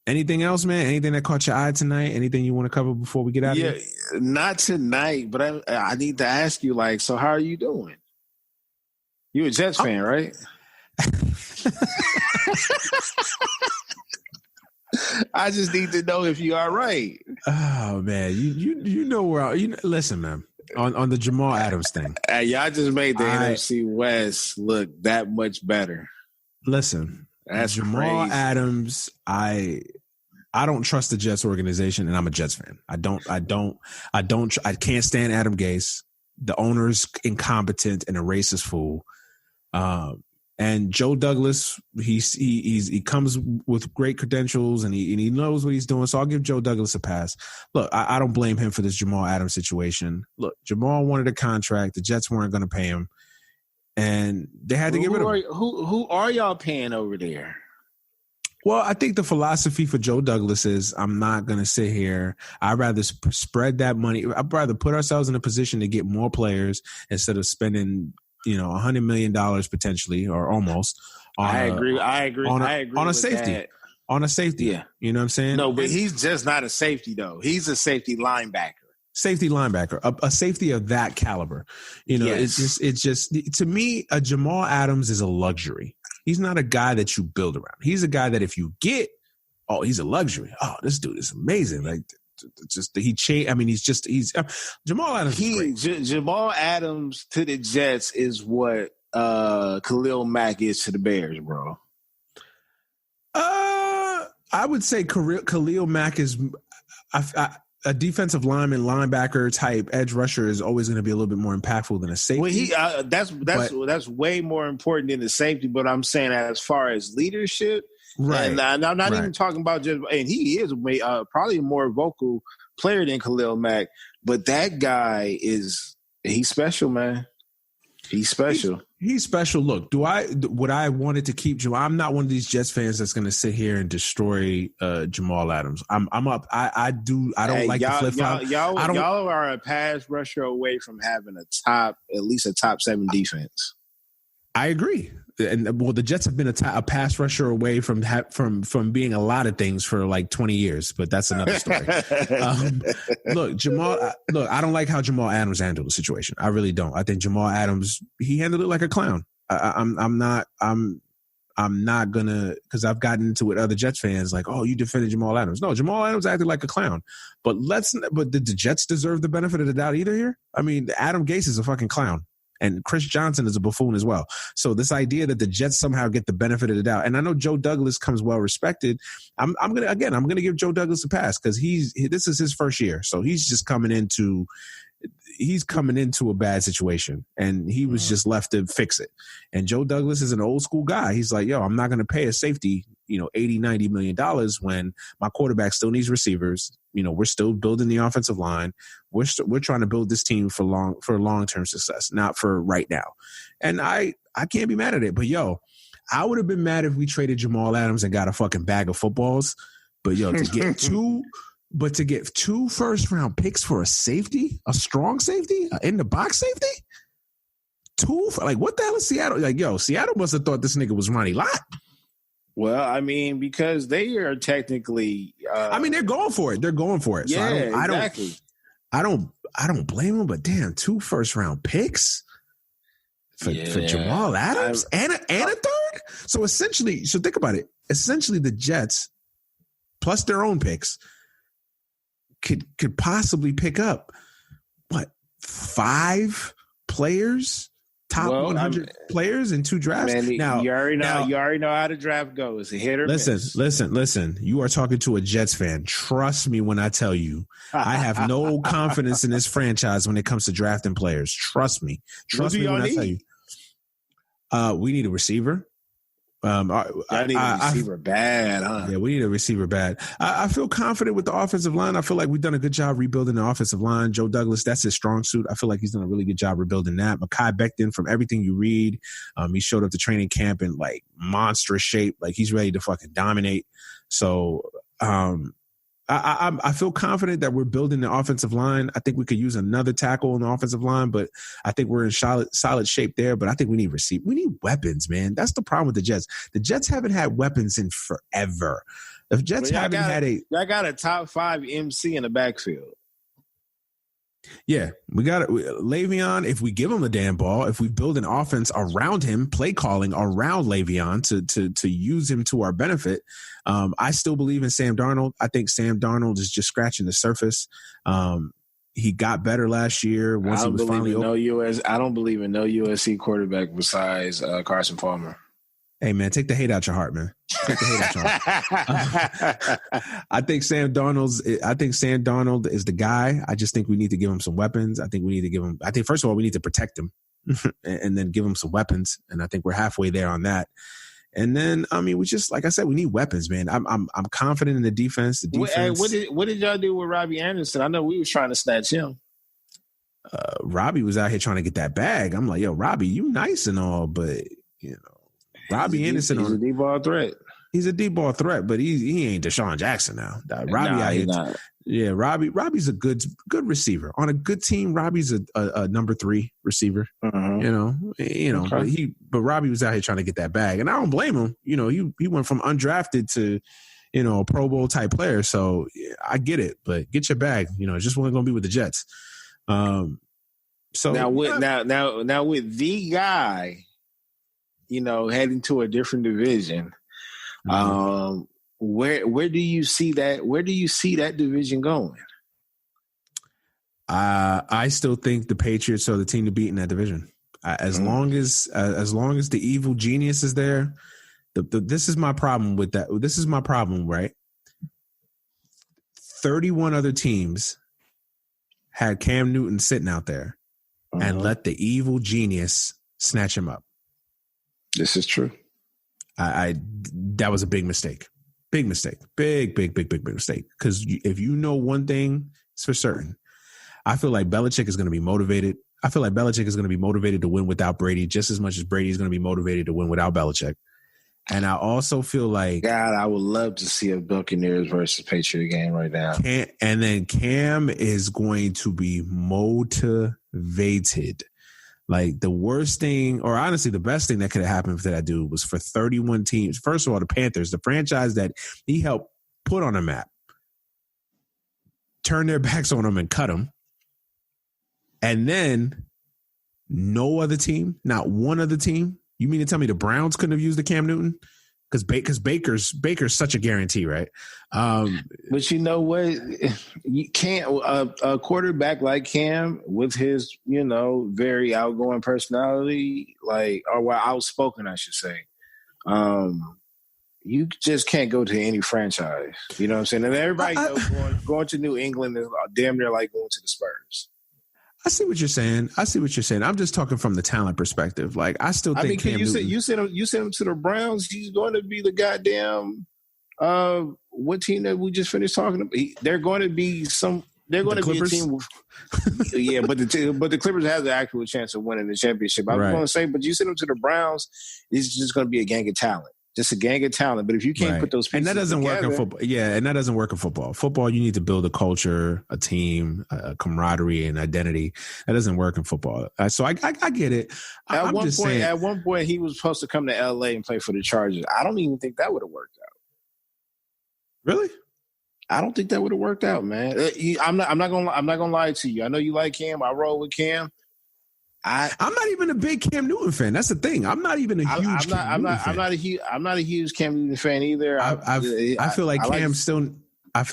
Anything else, man? Anything that caught your eye tonight? Anything you want to cover before we get out of here? Yeah, not tonight, but I need to ask you, like, so how are you doing? You a Jets fan, right? I just need to know if you are right. Oh man, you know where listen, man. On the Jamal Adams thing. Hey, y'all just made the NFC West look that much better. Listen. That's Jamal crazy. Adams, I don't trust the Jets organization, and I'm a Jets fan. I can't stand Adam Gase. The owner's incompetent and a racist fool. And Joe Douglas, he comes with great credentials and he knows what he's doing. So I'll give Joe Douglas a pass. Look, I don't blame him for this Jamal Adams situation. Look, Jamal wanted a contract. The Jets weren't going to pay him. And they had to get rid of him. Who are y'all paying over there? Well, I think the philosophy for Joe Douglas is, I'm not going to sit here. I'd rather spread that money. I'd rather put ourselves in a position to get more players instead of spending, $100 million potentially, or almost. I agree. On a safety. That. On a safety. Yeah. You know what I'm saying? No, but he's just not a safety, though. He's a safety linebacker. Safety linebacker, a safety of that caliber. Yes. It's just to me, a Jamal Adams is a luxury. He's not a guy that you build around. He's a guy that if you get, he's a luxury. Oh, this dude is amazing. Like, Jamal Adams. Jamal Adams to the Jets is what Khalil Mack is to the Bears, bro. I would say Khalil Mack is a defensive linebacker type edge rusher is always going to be a little bit more impactful than a safety. Well, that's way more important than the safety. But I'm saying as far as leadership, right? And I'm not even talking about just. And he is probably a more vocal player than Khalil Mack. But that guy he's special, man. He's special. He's special. Look, would I wanted to keep Jamal? I'm not one of these Jets fans that's going to sit here and destroy Jamal Adams. I'm up. I don't like the flip flop. Y'all are a pass rusher away from having at least a top 7 defense. I agree. And well, the Jets have been a pass rusher away from being a lot of things for like 20 years, but that's another story. Look, I don't like how Jamal Adams handled the situation. I really don't. I think Jamal Adams, he handled it like a clown. I'm not gonna, because I've gotten into it with other Jets fans like, oh, you defended Jamal Adams. No, Jamal Adams acted like a clown. But did the Jets deserve the benefit of the doubt either here? I mean, Adam Gase is a fucking clown. And Chris Johnson is a buffoon as well. So this idea that the Jets somehow get the benefit of the doubt, and I know Joe Douglas comes well respected. I'm gonna give Joe Douglas a pass because this is his first year, so he's just coming into a bad situation, and he was just left to fix it. And Joe Douglas is an old school guy. He's like, yo, I'm not gonna pay a safety, $80-90 million when my quarterback still needs receivers. We're still building the offensive line. We're trying to build this team for long-term success, not for right now. And I can't be mad at it. But yo, I would have been mad if we traded Jamal Adams and got a fucking bag of footballs. But yo, to get 2 first-round picks for a safety, a strong safety, in the box safety, 2 what the hell is Seattle? Like, yo, Seattle must have thought this nigga was Ronnie Lott. Well, I mean, because they are technically. They're going for it. Yeah, so exactly. I don't blame them. But damn, 2 first-round picks for Jamal Adams and a third. So essentially, think about it. Essentially, the Jets plus their own picks could possibly pick up 5 players. Top 100 players in 2 drafts. Man, now, you already know how the draft goes. A hit or miss. Listen. You are talking to a Jets fan. Trust me when I tell you, I have no confidence in this franchise when it comes to drafting players. Trust me. Trust me when I tell you. We need a receiver. I need a receiver bad, huh? Yeah, we need a receiver bad. I feel confident with the offensive line. I feel like we've done a good job rebuilding the offensive line. Joe Douglas, that's his strong suit. I feel like he's done a really good job rebuilding that. Mekhi Becton, from everything you read, he showed up to training camp in like monstrous shape. Like he's ready to fucking dominate. So I feel confident that we're building the offensive line. I think we could use another tackle on the offensive line, but I think we're in solid shape there. But I think we need We need weapons, man. That's the problem with the Jets. The Jets haven't had weapons in forever. The Jets haven't had I got a top 5 MC in the backfield. Yeah, we got it. Le'Veon, if we give him the damn ball, if we build an offense around him, play calling around Le'Veon to use him to our benefit, I still believe in Sam Darnold. I think Sam Darnold is just scratching the surface. He got better last year once he was finally over. I don't believe in no USC quarterback besides Carson Palmer. Hey, man, take the hate out your heart, man. Take the hate out your heart. I think Sam Darnold is the guy. I just think we need to give him some weapons. I think first of all, we need to protect him and then give him some weapons. And I think we're halfway there on that. And then, we just, like I said, we need weapons, man. I'm confident in the defense. The defense. What did y'all do with Robbie Anderson? I know we was trying to snatch him. Robbie was out here trying to get that bag. I'm like, yo, Robbie, you nice and all, but Robbie Anderson, he's a deep ball threat. He's a deep ball threat, but he ain't Deshaun Jackson now. Robbie's a good receiver on a good team. Robbie's a number 3 receiver. Okay. But Robbie was out here trying to get that bag, and I don't blame him. He went from undrafted to a Pro Bowl type player. So I get it, but get your bag. It just wasn't going to be with the Jets. So now with the guy, heading to a different division. What Where do you see that? Where do you see that division going? I still think the Patriots are the team to beat in that division. As long as the evil genius is there, this is my problem with that. This is my problem, right? 31 other teams had Cam Newton sitting out there and let the evil genius snatch him up. This is true. That was a big mistake. Big mistake. Big mistake. Because if you know one thing, it's for certain. I feel like Belichick is going to be motivated. I feel like Belichick is going to be motivated to win without Brady just as much as Brady is going to be motivated to win without Belichick. And I also feel like... God, I would love to see a Buccaneers versus Patriot game right now. And then Cam is going to be motivated. Like the worst thing, or honestly, the best thing that could have happened to that dude was for 31 teams. First of all, the Panthers, the franchise that he helped put on a map, turn their backs on him and cut him. And then no other team, not one other team. You mean to tell me the Browns couldn't have used the Cam Newton? Because Baker's such a guarantee, right? But you know what? You can't a quarterback like Cam with his, very outgoing personality, outspoken, I should say. You just can't go to any franchise. You know what I'm saying? And everybody knows going to New England is damn near like going to the Spurs. I see what you're saying. I'm just talking from the talent perspective. Like I still think Cam Newton, you sent him to the Browns. He's going to be the goddamn what team that we just finished talking about? They're going to be They're going to be a team. Yeah, but the Clippers have the actual chance of winning the championship. I was going to say, but you send them to the Browns, it's just going to be a gang of talent. Just a gang of talent. But if you can't put those pieces and that doesn't together, work in football. Yeah, and that doesn't work in football. Football, you need to build a culture, a team, a camaraderie, and identity. That doesn't work in football. So I get it. At one point, he was supposed to come to LA and play for the Chargers. I don't even think that would have worked out. Really? I don't think that would have worked out, man. I'm not gonna lie to you. I know you like Cam. I roll with Cam. I'm not even a big Cam Newton fan. That's the thing. I'm not even a huge Cam Newton fan. I'm not a huge Cam Newton fan either. I feel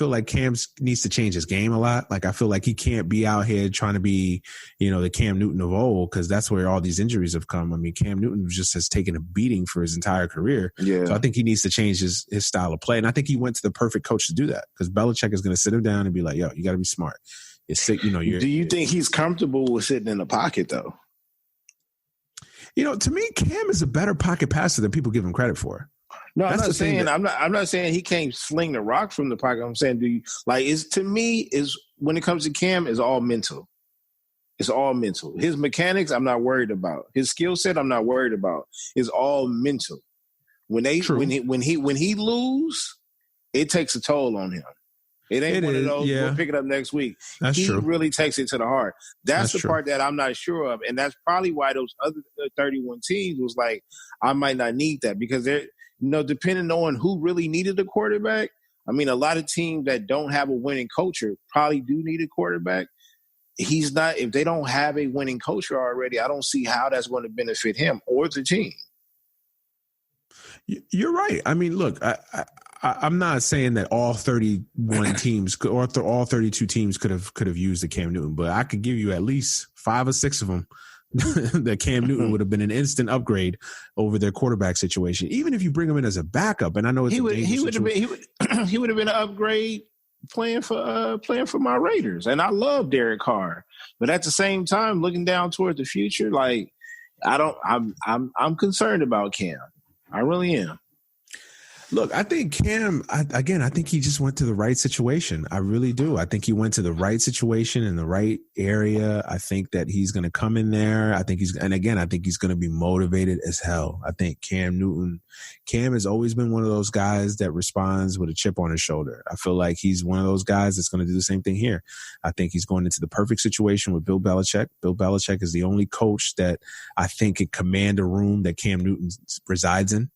like Cam needs to change his game a lot. Like I feel like he can't be out here trying to be, the Cam Newton of old, because that's where all these injuries have come. I mean, Cam Newton just has taken a beating for his entire career. Yeah. So I think he needs to change his style of play. And I think he went to the perfect coach to do that, because Belichick is going to sit him down and be like, yo, you got to be smart. You're sick, do you think he's comfortable with sitting in the pocket, though? To me, Cam is a better pocket passer than people give him credit for. No, I'm not saying he can't sling the rock from the pocket. I'm saying, when it comes to Cam, it's all mental. It's all mental. His mechanics, I'm not worried about. His skill set, I'm not worried about. It's all mental. When he lose, it takes a toll on him. It ain't one of those, we'll pick it up next week. He really takes it to the heart. That's the part that I'm not sure of. And that's probably why those other 31 teams was like, I might not need that, because they're, depending on who really needed a quarterback. I mean, a lot of teams that don't have a winning culture probably do need a quarterback. He's not, if they don't have a winning culture already, I don't see how that's going to benefit him or the team. You're right. I mean, look, I'm not saying that all 31 teams or all 32 teams could have used the Cam Newton, but I could give you at least 5 or 6 of them that Cam Newton would have been an instant upgrade over their quarterback situation, even if you bring him in as a backup. And I know he would have been an upgrade playing for my Raiders, and I love Derek Carr, but at the same time, looking down toward the future, like I'm concerned about Cam. I really am. Look, I think Cam, I think he just went to the right situation. I really do. I think he went to the right situation in the right area. I think that he's going to come in there. I think he's going to be motivated as hell. I think Cam has always been one of those guys that responds with a chip on his shoulder. I feel like he's one of those guys that's going to do the same thing here. I think he's going into the perfect situation with Bill Belichick. Bill Belichick is the only coach that I think can command a room that Cam Newton resides in.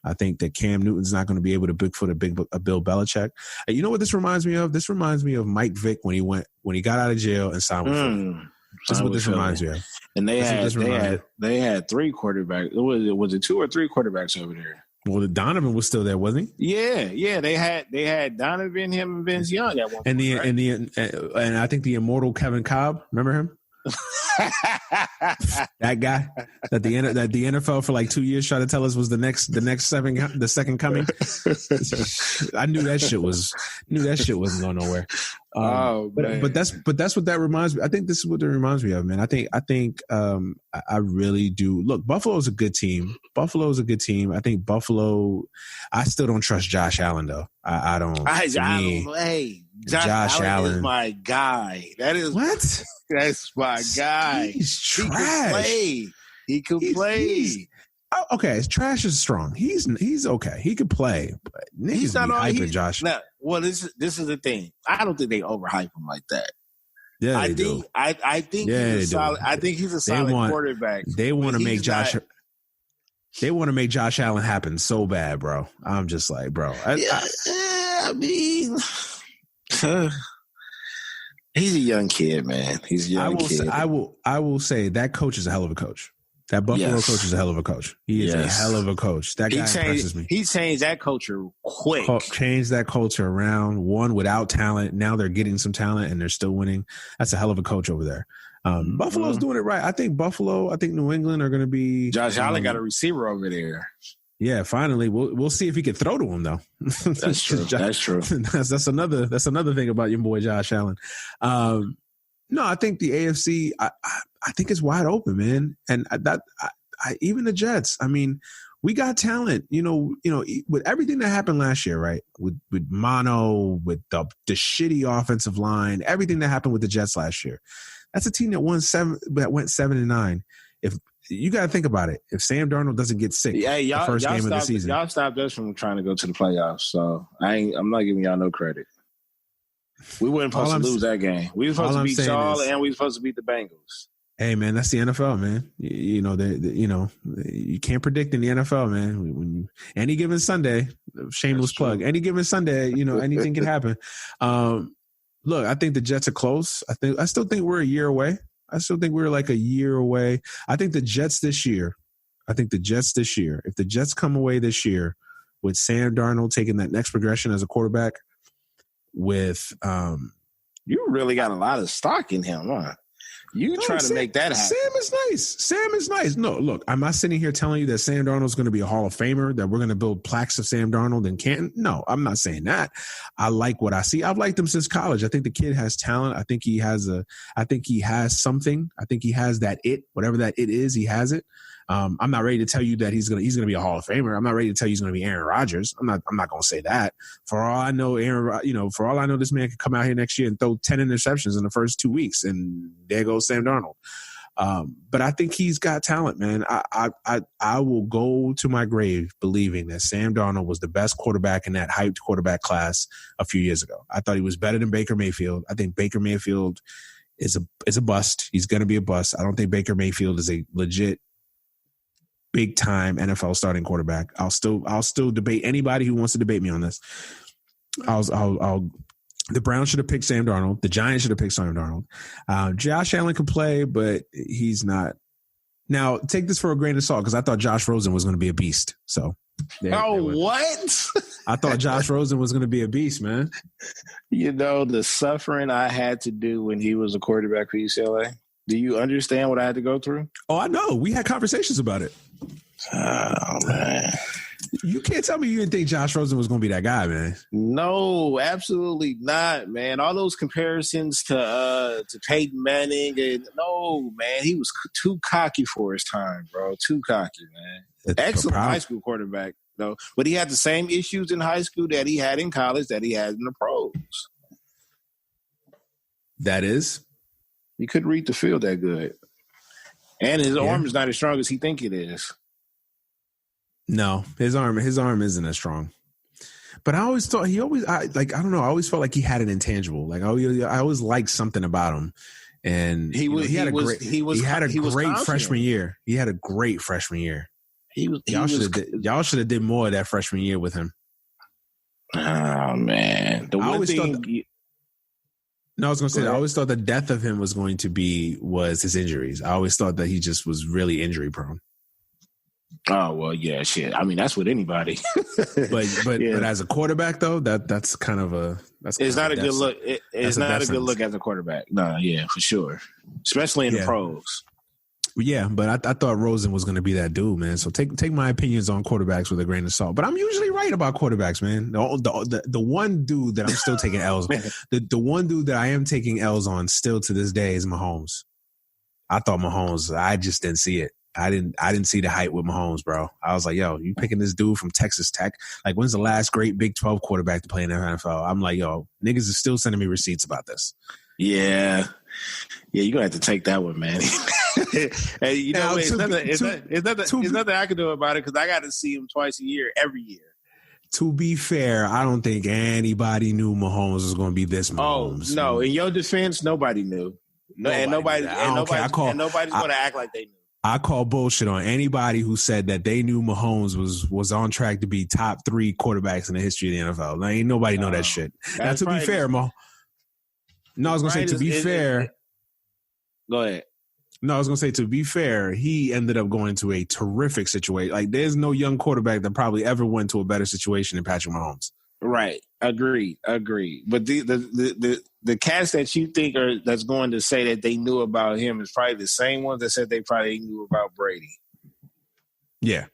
I think that Cam Newton's not going to be able to Bigfoot a Bill Belichick. You know what this reminds me of? This reminds me of Mike Vick when he got out of jail and signed with Philly. This is what this reminds me of. And they had 3 quarterbacks. Was it 2 or 3 quarterbacks over there? Well, the Donovan was still there, wasn't he? Yeah. They had Donovan, him, and Vince Young at one point. And I think the immortal Kevin Cobb. Remember him? That guy that the NFL for like 2 years tried to tell us was the second coming. I knew that shit wasn't going nowhere. But that's what that reminds me. I think this is what it reminds me of, man. I think I really do. Look, Buffalo's a good team. I think Buffalo. I still don't trust Josh Allen though. I don't. Josh Allen is my guy. That is what. That's my guy. He's trash. He could play. Okay, trash is strong. He's okay. He could play, but he's not hyping Josh. Now, well, this is the thing. I don't think they overhype him like that. Yeah, I think he's a solid. I think he's a solid quarterback. They want to make Josh. They want to make Josh Allen happen so bad, bro. I'm just like, bro. I mean. He's a young kid, man. He's a young kid. I will say that coach is a hell of a coach. That Buffalo coach is a hell of a coach. He is a hell of a coach. That guy impresses me. He changed that culture quick. Changed that culture around. One without talent. Now they're getting some talent and they're still winning. That's a hell of a coach over there. Buffalo's doing it right. I think New England are going to be. Josh Allen got a receiver over there. Yeah, finally, we'll see if he can throw to him though. That's true. That's true. That's another thing about your boy Josh Allen. No, I think the AFC. I think it's wide open, man. And even the Jets. I mean, we got talent. You know, with everything that happened last year, right? With Mono, with the shitty offensive line, everything that happened with the Jets last year. That's a team that went 7-9. If you got to think about it, if Sam Darnold doesn't get sick, the first game of the season, y'all stopped us from trying to go to the playoffs. So I'm not giving y'all no credit. We weren't supposed to lose that game. We were supposed to beat Charlotte, and we were supposed to beat the Bengals. Hey man, that's the NFL, man. You can't predict in the NFL, man. Any given Sunday, shameless plug. Any given Sunday, anything can happen. Look, I think the Jets are close. I still think we're a year away. I still think we're like a year away. I think the Jets this year, if the Jets come away this year with Sam Darnold taking that next progression as a quarterback with you really got a lot of stock in him, huh? You trying to make that happen. Sam is nice. No, look, I'm not sitting here telling you that Sam Darnold is going to be a Hall of Famer, that we're going to build plaques of Sam Darnold in Canton. No, I'm not saying that. I like what I see. I've liked him since college. I think the kid has talent. I think he has something. I think he has that it, whatever that it is, he has it. I'm not ready to tell you that he's gonna be a Hall of Famer. I'm not ready to tell you he's gonna be Aaron Rodgers. I'm not gonna say that. For all I know, this man could come out here next year and throw 10 interceptions in the first 2 weeks, and there goes Sam Darnold. But I think he's got talent, man. I will go to my grave believing that Sam Darnold was the best quarterback in that hyped quarterback class a few years ago. I thought he was better than Baker Mayfield. I think Baker Mayfield is a bust. He's gonna be a bust. I don't think Baker Mayfield is a legit big time NFL starting quarterback. I'll still debate anybody who wants to debate me on this. The Browns should have picked Sam Darnold. The Giants should have picked Sam Darnold. Josh Allen can play, but he's not. Now, take this for a grain of salt, because I thought Josh Rosen was going to be a beast. So, what? I thought Josh Rosen was going to be a beast, man. The suffering I had to do when he was a quarterback for UCLA. Do you understand what I had to go through? Oh, I know. We had conversations about it. Oh, man. You can't tell me you didn't think Josh Rosen was going to be that guy, man. No, absolutely not, man. All those comparisons to Peyton Manning, and no, man, he was too cocky for his time, bro. Too cocky, man. Excellent high school quarterback, though. But he had the same issues in high school that he had in college that he had in the pros. That is? He couldn't read the field that good. And his arm is not as strong as he think it is. No, his arm isn't as strong. But I always thought I always felt like he had an intangible. Like I always liked something about him. And he had a great freshman year. He had a great freshman year. Y'all should have did more of that freshman year with him. Oh man. I was going to say, I always thought the death of him was his injuries. I always thought that he just was really injury prone. Oh well, yeah, shit. I mean, that's with anybody. but as a quarterback though, that's kind of a it's not a good look. It's not a good look as a quarterback. No, yeah, for sure, especially in the pros. Yeah, but I thought Rosen was going to be that dude, man. So take my opinions on quarterbacks with a grain of salt. But I'm usually right about quarterbacks, man. The one dude that I'm still taking L's, the one dude that I am taking L's on still to this day is Mahomes. I thought Mahomes, I just didn't see it. I didn't see the hype with Mahomes, bro. I was like, yo, you picking this dude from Texas Tech? Like, when's the last great Big 12 quarterback to play in the NFL? I'm like, yo, niggas are still sending me receipts about this. Yeah, you're gonna have to take that one, man. Hey, you know, it's nothing I can do about it because I got to see him twice a year, every year. To be fair, I don't think anybody knew Mahomes was going to be this Mahomes. Oh no! In your defense, nobody knew. Nobody's going to act like they knew. I call bullshit on anybody who said that they knew Mahomes was on track to be top 3 quarterbacks in the history of the NFL. Like, ain't nobody know that shit. Now, to be fair, Mo. No, I was going to say, to be fair. Go ahead. No, I was going to say, to be fair, he ended up going to a terrific situation. Like, there's no young quarterback that probably ever went to a better situation than Patrick Mahomes. Right. Agreed. But the cats that you think that's going to say that they knew about him is probably the same ones that said they probably knew about Brady. Yeah.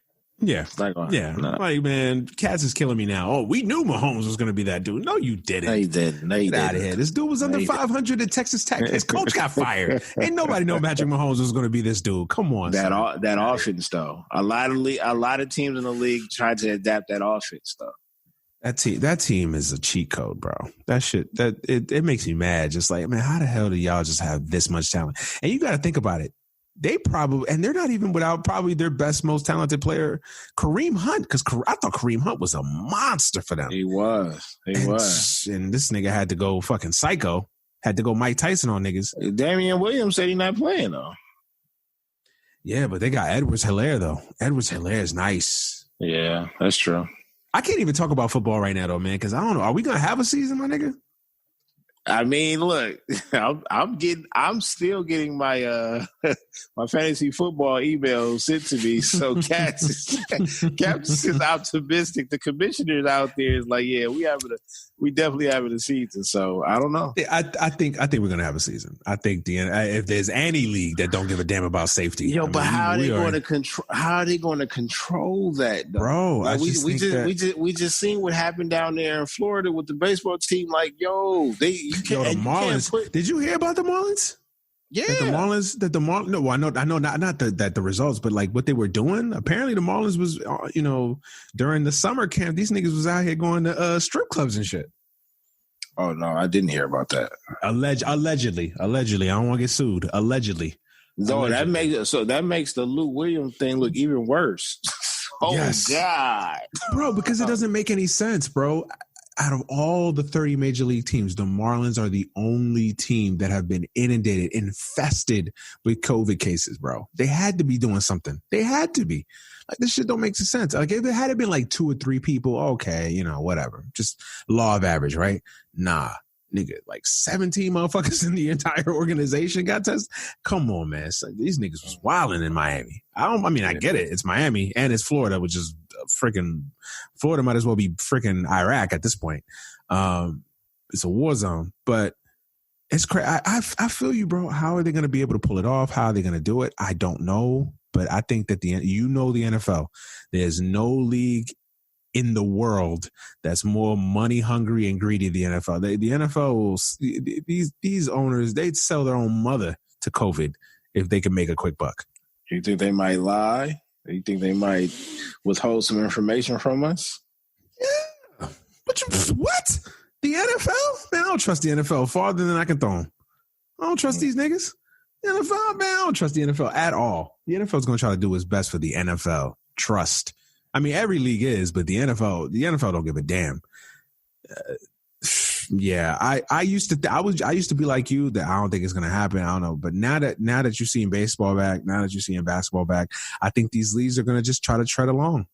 Like, man, Cats is killing me now. Oh, we knew Mahomes was going to be that dude. No, you didn't. No, you didn't. Get out of here. This dude was under 500 at Texas Tech. His coach got fired. Ain't nobody know Patrick Mahomes was going to be this dude. Come on. That offense, though. A lot of teams in the league tried to adapt that offense, though. That team is a cheat code, bro. That shit, it makes me mad. Just like, man, how the hell do y'all just have this much talent? And you got to think about it. They probably, and they're not even without probably their best, most talented player, Kareem Hunt, because I thought Kareem Hunt was a monster for them. He was. And this nigga had to go fucking psycho, had to go Mike Tyson on niggas. Damian Williams said he's not playing, though. Yeah, but they got Edwards-Helaire, though. Edwards-Helaire is nice. Yeah, that's true. I can't even talk about football right now, though, man, because I don't know. Are we going to have a season, my nigga? I mean, look, I'm still getting my my fantasy football emails sent to me. So Cats is optimistic. The commissioner's out there is like, yeah, we definitely having a season. So I don't know. I think we're gonna have a season. I think if there's any league that don't give a damn about safety, but how are they going to control? How are they going to control that, though? Bro? Like, we just seen what happened down there in Florida with the baseball team. Like, the Marlins. Did you hear about the Marlins? Yeah, the Marlins. No, I know not the results, but like what they were doing. Apparently, the Marlins was, during the summer camp, these niggas was out here going to strip clubs and shit. Oh no, I didn't hear about that. Allegedly, I don't want to get sued. Allegedly. No, that makes the Lou Williams thing look even worse. Oh yes. God, bro, because it doesn't make any sense, bro. Out of all the 30 major league teams, the Marlins are the only team that have been infested with COVID cases, bro. They had to be doing something. They had to be. Like, this shit don't make sense. Like, if it had been like 2 or 3 people, okay, whatever. Just law of average, right? Nah, nigga, like 17 motherfuckers in the entire organization got tested. Come on, man. Like, these niggas was wilding in Miami. I get it. It's Miami and it's Florida, which is freaking Florida might as well be freaking Iraq at this point. It's a war zone, but it's crazy. I feel you, bro. How are they going to be able to pull it off? How are they going to do it? I don't know, but I think that the NFL, there's no league in the world that's more money hungry and greedy than the NFL. The NFL these owners, they'd sell their own mother to COVID if they could make a quick buck. You think they might lie? You think they might withhold some information from us? Yeah. What? The NFL? Man, I don't trust the NFL farther than I can throw them. I don't trust these niggas. The NFL, man, I don't trust the NFL at all. The NFL is going to try to do its best for the NFL. Trust. I mean, every league is, but the NFL don't give a damn. Yeah, I used to be like you that I don't think it's gonna happen. I don't know, but now that you're seeing baseball back, now that you're seeing basketball back, I think these leagues are gonna just try to tread along.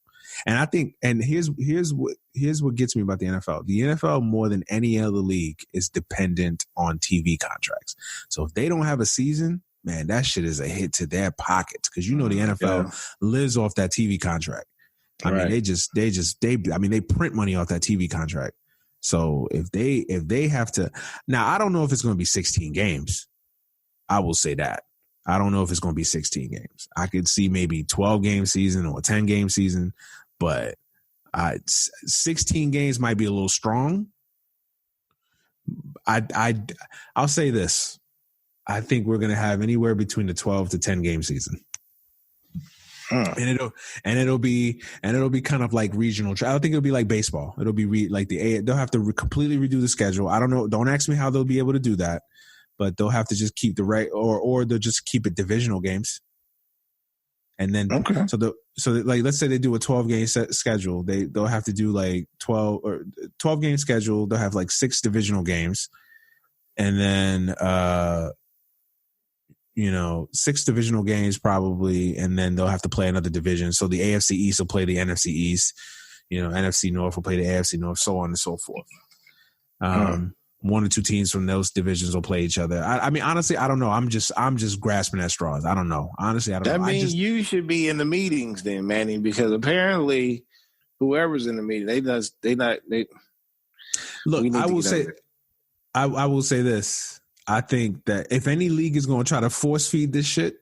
And I think, and here's what gets me about the NFL. The NFL, more than any other league, is dependent on TV contracts. So if they don't have a season, man, that shit is a hit to their pockets because the NFL lives off that TV contract. I mean, they print money off that TV contract. So if they have to, now I don't know if it's going to be 16 games. I will say that. I don't know if it's going to be 16 games. I could see maybe 12 game season or 10 game season, but 16 games might be a little strong. I'll say this. I think we're going to have anywhere between the 12 to 10 game season. And it'll be kind of like regional. I don't think it'll be like baseball. It'll be like they'll have to completely redo the schedule. I don't know. Don't ask me how they'll be able to do that, but they'll have to just keep or they'll just keep it divisional games. And then, so like, let's say they do a 12 game schedule. They'll have to do like 12 game schedule. They'll have like 6 divisional games, and then, 6 divisional games probably, and then they'll have to play another division. So the AFC East will play the NFC East, NFC North will play the AFC North, so on and so forth. 1 or 2 teams from those divisions will play each other. I mean, honestly, I don't know. I'm just grasping at straws. I don't know. Honestly, I don't know. That means you should be in the meetings then, Manny, because apparently whoever's in the meeting, Look, I will say this. I think that if any league is going to try to force feed this shit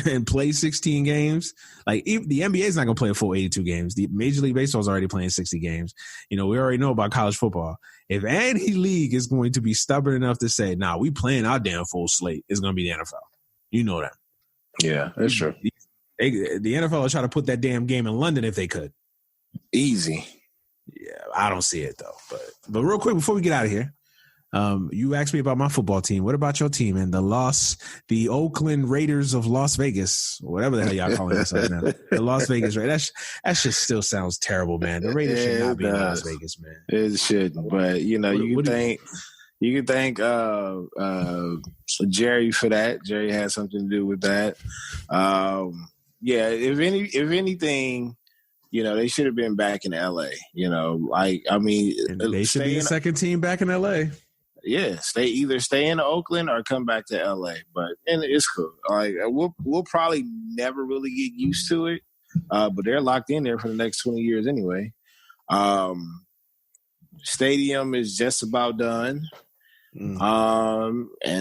and play 16 games, like the NBA is not going to play a full 82 games. The Major League Baseball is already playing 60 games. We already know about college football. If any league is going to be stubborn enough to say, nah, we playing our damn full slate, it's going to be the NFL. You know that. Yeah, that's true. The NFL will try to put that damn game in London if they could. Easy. Yeah, I don't see it though. But real quick, before we get out of here, you asked me about my football team. What about your team and the Oakland Raiders of Las Vegas, whatever the hell y'all calling themselves now? The Las Vegas Raiders. That shit still sounds terrible, man. The Raiders should not be in Las Vegas, man. It shouldn't, but you can thank Jerry for that. Jerry had something to do with that. If anything, they should have been back in LA. They should be a second team back in LA. Yeah, stay in Oakland or come back to LA. And it's cool. Like we'll probably never really get used to it, but they're locked in there for the next 20 years anyway. Stadium is just about done, and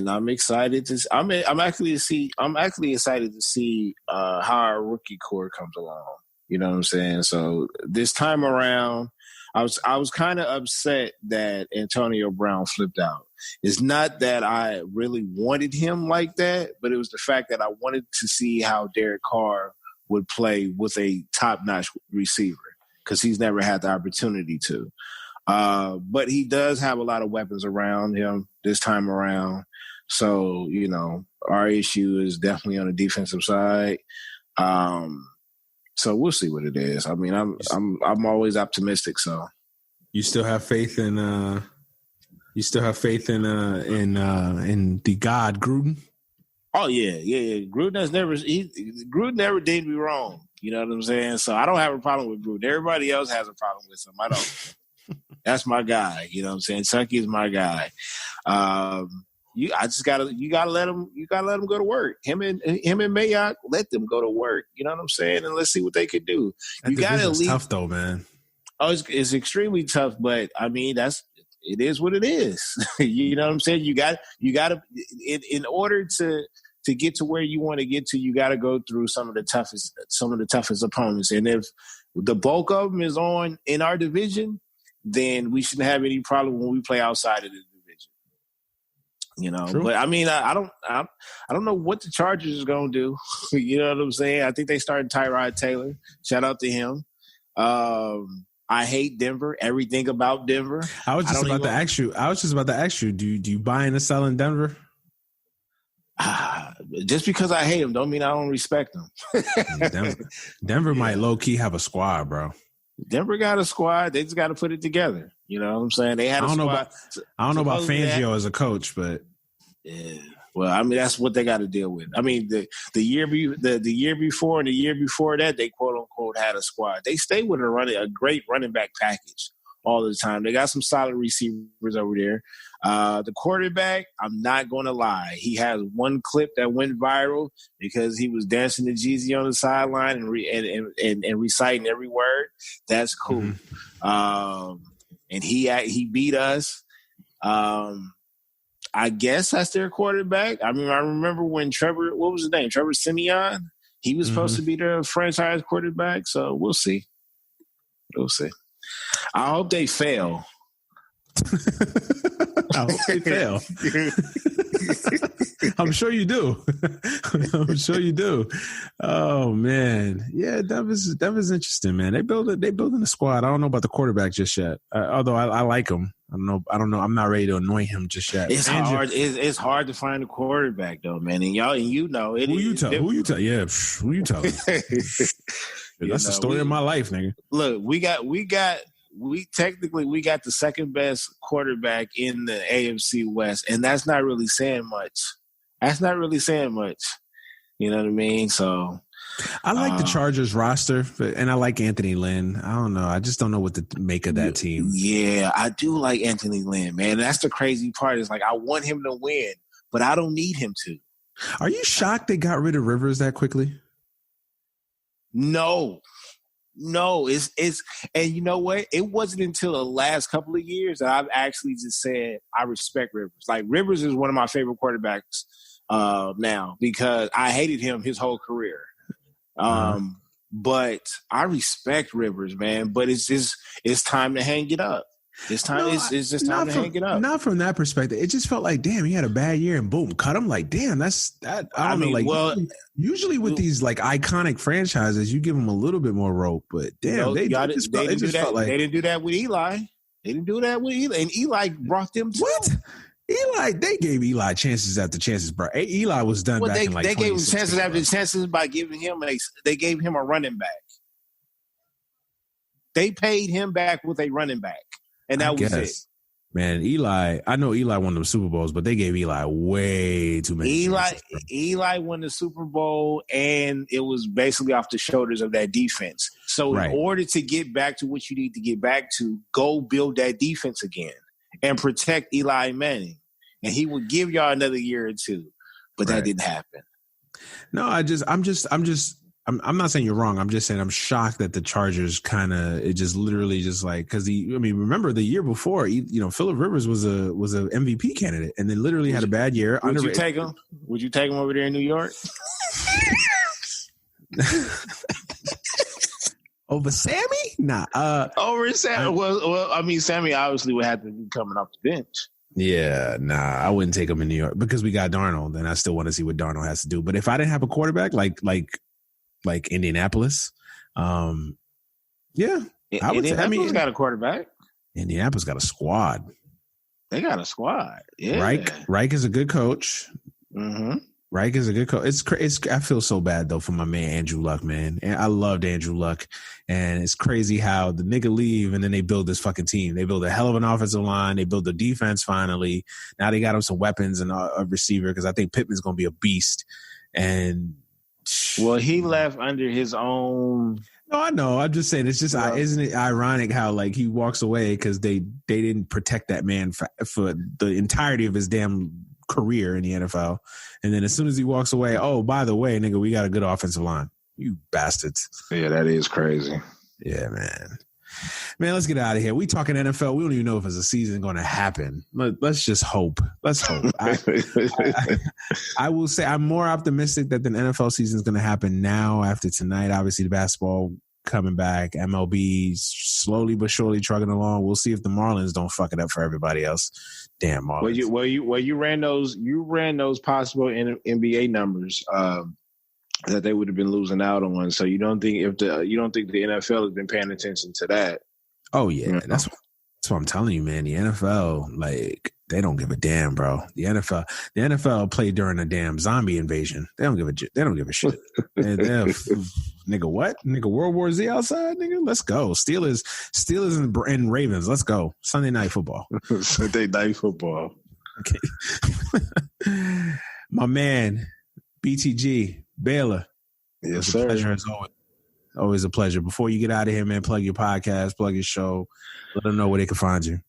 I'm excited to. I'm actually excited to see how our rookie core comes along. You know what I'm saying? So this time around, I was kind of upset that Antonio Brown flipped out. It's not that I really wanted him like that, but it was the fact that I wanted to see how Derek Carr would play with a top-notch receiver because he's never had the opportunity to. But he does have a lot of weapons around him this time around. So, our issue is definitely on the defensive side. So we'll see what it is. I mean, I'm always optimistic. So you still have faith in the God Gruden? Oh yeah. Gruden never did me wrong. You know what I'm saying? So I don't have a problem with Gruden. Everybody else has a problem with him. I don't. That's my guy. You know what I'm saying? Chucky is my guy. You gotta let him go to work. Him and Mayock, let them go to work. You know what I'm saying? And let's see what they can do. You gotta leave. Tough though, man. Oh, it's extremely tough, but I mean it is what it is. You know what I'm saying? You got to in order to get to where you want to get to, you got to go through some of the toughest opponents. And if the bulk of them is in our division, then we shouldn't have any problem when we play outside of the division. True. But I mean, I don't know what the Chargers is going to do. You know what I'm saying? I think they started Tyrod Taylor. Shout out to him. I hate Denver. Everything about Denver. I was just about to ask you. Do you buy and sell in Denver? Just because I hate them don't mean I don't respect them. Denver might low key have a squad, bro. Denver got a squad. They just got to put it together. You know what I'm saying? They had a squad. I don't know about Fangio as a coach, but yeah. Well, I mean, that's what they got to deal with. I mean, the year before and the year before that, they quote unquote had a squad. They stayed with a great running back package all the time. They got some solid receivers over there. The quarterback, I'm not going to lie. He has one clip that went viral because he was dancing to Jeezy on the sideline and reciting every word. That's cool. And he beat us. I guess that's their quarterback. I mean, I remember when what was his name? Trevor Simeon? He was supposed to be their franchise quarterback. So we'll see. I hope they fail. I hope they fail. I'm sure you do. I'm sure you do. Oh man, yeah, that was interesting, man. They building a squad. I don't know about the quarterback just yet. Although I like him. I don't know. I'm not ready to anoint him just yet. It's hard. It's hard to find a quarterback though, man. And you know it. Who you tell? Yeah, who you tell? That's the story of my life, nigga. Look, we technically got the second best quarterback in the AFC West, and that's not really saying much. You know what I mean? So I like the Chargers roster, and I like Anthony Lynn. I don't know. I just don't know what to make of that team. Yeah, I do like Anthony Lynn, man. That's the crazy part. Is like I want him to win, but I don't need him to. Are you shocked they got rid of Rivers that quickly? No, it's and you know what? It wasn't until the last couple of years that I've actually just said I respect Rivers. Like Rivers is one of my favorite quarterbacks now because I hated him his whole career. But I respect Rivers, man. But it's time to hang it up. It's time to hang it up. Not from that perspective. It just felt like, damn, he had a bad year and boom, cut him. Like, damn, that's that. I don't know. Like, usually with these like iconic franchises, you give them a little bit more rope. But damn, they didn't do that with Eli. They didn't do that with Eli, and Eli brought them to what? Eli, they gave Eli chances after chances, bro. Eli was done back in like they gave him chances after chances by giving him they gave him a running back. They paid him back with a running back. And that was it. Man, Eli, I know Eli won the Super Bowls, but they gave Eli way too many. Eli won the Super Bowl, and it was basically off the shoulders of that defense. So in order to get back to what you need to get back to, go build that defense again and protect Eli Manning. And he would give y'all another year or two. But that didn't happen. No, I'm not saying you're wrong. I'm just saying I'm shocked that the Chargers because remember the year before, Phillip Rivers was a MVP candidate and then literally had a bad year. Would you take him? Would you take him over there in New York? Over Sammy? Nah. Over Sammy. Well, Sammy obviously would have to be coming off the bench. Yeah, nah, I wouldn't take him in New York because we got Darnold, and I still want to see what Darnold has to do. But if I didn't have a quarterback like Indianapolis, I would say. Indianapolis got a quarterback. Indianapolis got a squad. They got a squad. Yeah, Reich is a good coach. Mm-hmm. Reich is a good coach. It's I feel so bad though for my man Andrew Luck, man. And I loved Andrew Luck, and it's crazy how the nigga leave and then they build this fucking team. They build a hell of an offensive line. They build the defense finally. Now they got him some weapons and a receiver because I think Pittman's gonna be a beast. And well, he left under his own. No, I know. I'm just saying. It's just isn't it ironic how like he walks away because they didn't protect that man for the entirety of his damn career in the NFL, and then as soon as he walks away, oh, by the way, nigga, we got a good offensive line. You bastards. Yeah, that is crazy. Yeah, man, let's get out of here. We talking NFL. We don't even know if it's a season going to happen. Let's just hope. Let's hope. I will say I'm more optimistic that the NFL season is going to happen now after tonight. Obviously, the basketball coming back, MLB slowly but surely trucking along. We'll see if the Marlins don't fuck it up for everybody else. Damn Marlins. You ran those possible NBA numbers that they would have been losing out on. So you don't think the NFL has been paying attention to that? Oh yeah, that's what I'm telling you, man. The NFL, like, they don't give a damn, bro. The NFL played during a damn zombie invasion. They don't give a shit. Nigga, what? Nigga, World War Z outside, nigga? Let's go. Steelers and Ravens. Let's go. Sunday night football. Sunday night football. Okay. My man, BTG, Baylor. Yes, sir. Pleasure as always. Always a pleasure. Before you get out of here, man, plug your podcast, plug your show. Let them know where they can find you.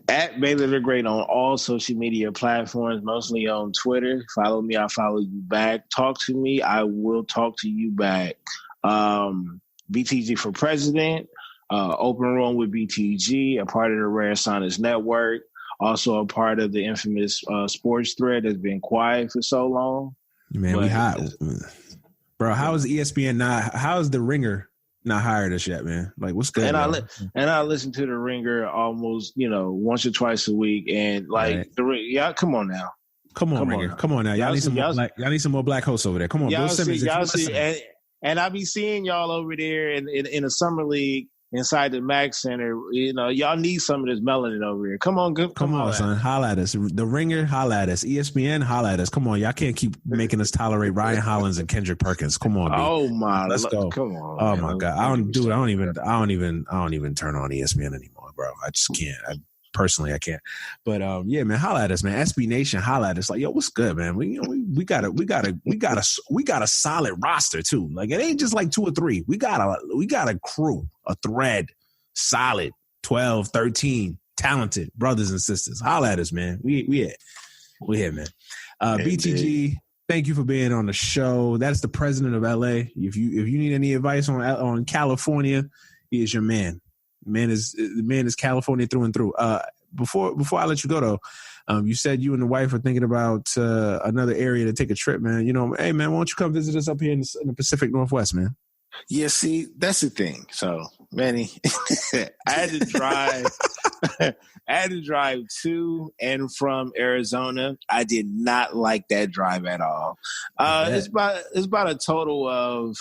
At Baylor the Great on all social media platforms, mostly on Twitter. Follow me, I'll follow you back. Talk to me, I will talk to you back. BTG for President, Open Room with BTG, a part of the Rare Sonnets Network, also a part of the infamous sports thread that's been quiet for so long. Man, we hot. Bro, how is ESPN how is the Ringer not hired us yet, man? Like, what's good? And I listen to the Ringer almost, once or twice a week, and like right. Come on now, come on, Ringer, come on now. Y'all need some more black hosts over there. Come on, Bill Simmons. And I be seeing y'all over there in the summer league inside the Mac Center. Y'all need some of this melanin over here. Come on, come on, son. Holla at us. The Ringer, holla at us. ESPN, holla at us. Come on, y'all can't keep making us tolerate Ryan Hollins and Kendrick Perkins. Come on, dude. Oh my, let's go. Come on. Oh my God, I don't even turn on ESPN anymore, bro. I just can't. Personally, I can't. But yeah, man, holla at us, man. SB Nation, holla at us. Like, yo, what's good, man? We got a solid roster too. Like, it ain't just like 2 or 3. We got a crew, a thread, solid 12, 13 talented brothers and sisters. Holla at us, man. We here, man. BTG, thank you for being on the show. That's the president of LA. If you need any advice on California, he is your man. The man is California through and through. Before I let you go though, you said you and the wife are thinking about another area to take a trip, man. Hey man, why don't you come visit us up here in the Pacific Northwest, man? Yeah, see, that's the thing. So, Manny, I had to drive to and from Arizona. I did not like that drive at all. It's about a total of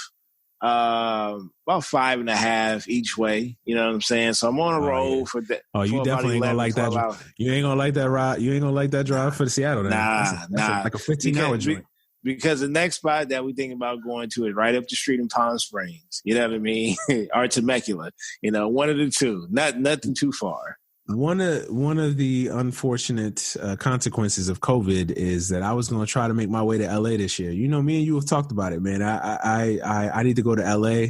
about 5.5 each way. You know what I'm saying? So I'm on a roll for that. Oh, you definitely ain't gonna like that. You ain't gonna like that ride. You ain't gonna like that drive for the Seattle. Nah. Like a 15-hour drive. Because the next spot that we think about going to is right up the street in Palm Springs. You know what I mean? Or Temecula. One of the two. Nothing too far. One of the unfortunate consequences of COVID is that I was going to try to make my way to LA this year. Me and you have talked about it, man. I need to go to LA.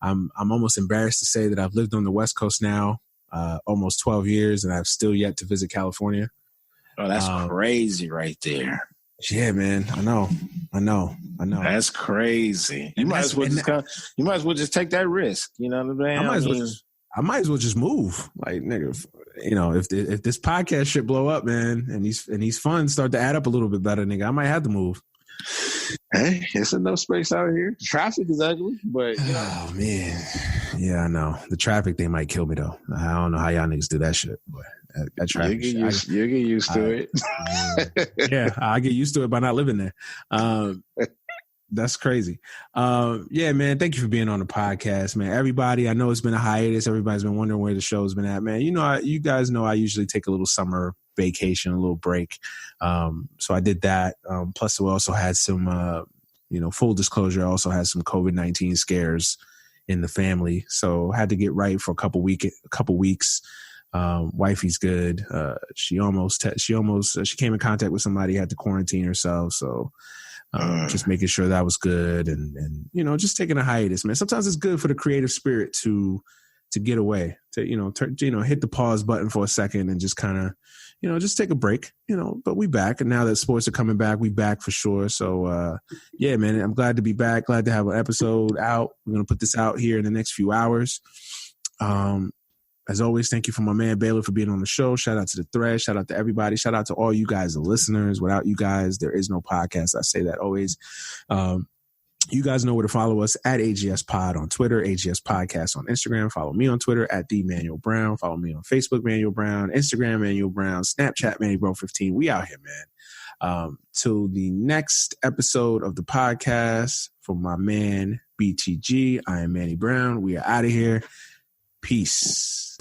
I'm almost embarrassed to say that I've lived on the West Coast now almost 12 years, and I've still yet to visit California. Oh, that's crazy right there. Yeah, man. I know. That's crazy. You might as well just take that risk. You know what I mean? I might as well just move. Like, nigga, if this podcast shit blow up, man, and these funds start to add up a little bit better, nigga, I might have to move. Hey, it's enough space out here. Traffic is ugly, but oh man, yeah, I know. The traffic thing might kill me though. I don't know how y'all niggas do that shit, but that traffic. You get used to it. Yeah, I get used to it by not living there. That's crazy. Yeah, man. Thank you for being on the podcast, man. Everybody, I know it's been a hiatus. Everybody's been wondering where the show's been at, man. You guys know I usually take a little summer vacation, a little break. So I did that. Plus, we also had some, full disclosure, I also had some COVID-19 scares in the family. So I had to get right for a couple weeks. Wifey's good. She came in contact with somebody, had to quarantine herself. So just making sure that was good and just taking a hiatus, man. Sometimes it's good for the creative spirit to get away, to hit the pause button for a second and just kind of just take a break, but we back. And now that sports are coming back, we back for sure. So yeah, man, I'm glad to be back. Glad to have an episode out. We're going to put this out here in the next few hours. As always, thank you for my man Baylor for being on the show. Shout out to the thread. Shout out to everybody. Shout out to all you guys, the listeners. Without you guys, there is no podcast. I say that always. You guys know where to follow us at AGS Pod on Twitter, AGS Podcast on Instagram. Follow me on Twitter at @Manuel Brown. Follow me on Facebook, Manuel Brown. Instagram, Manuel Brown. Snapchat, MannyBro15. We out here, man. Till the next episode of the podcast from my man BTG. I am Manny Brown. We are out of here. Peace.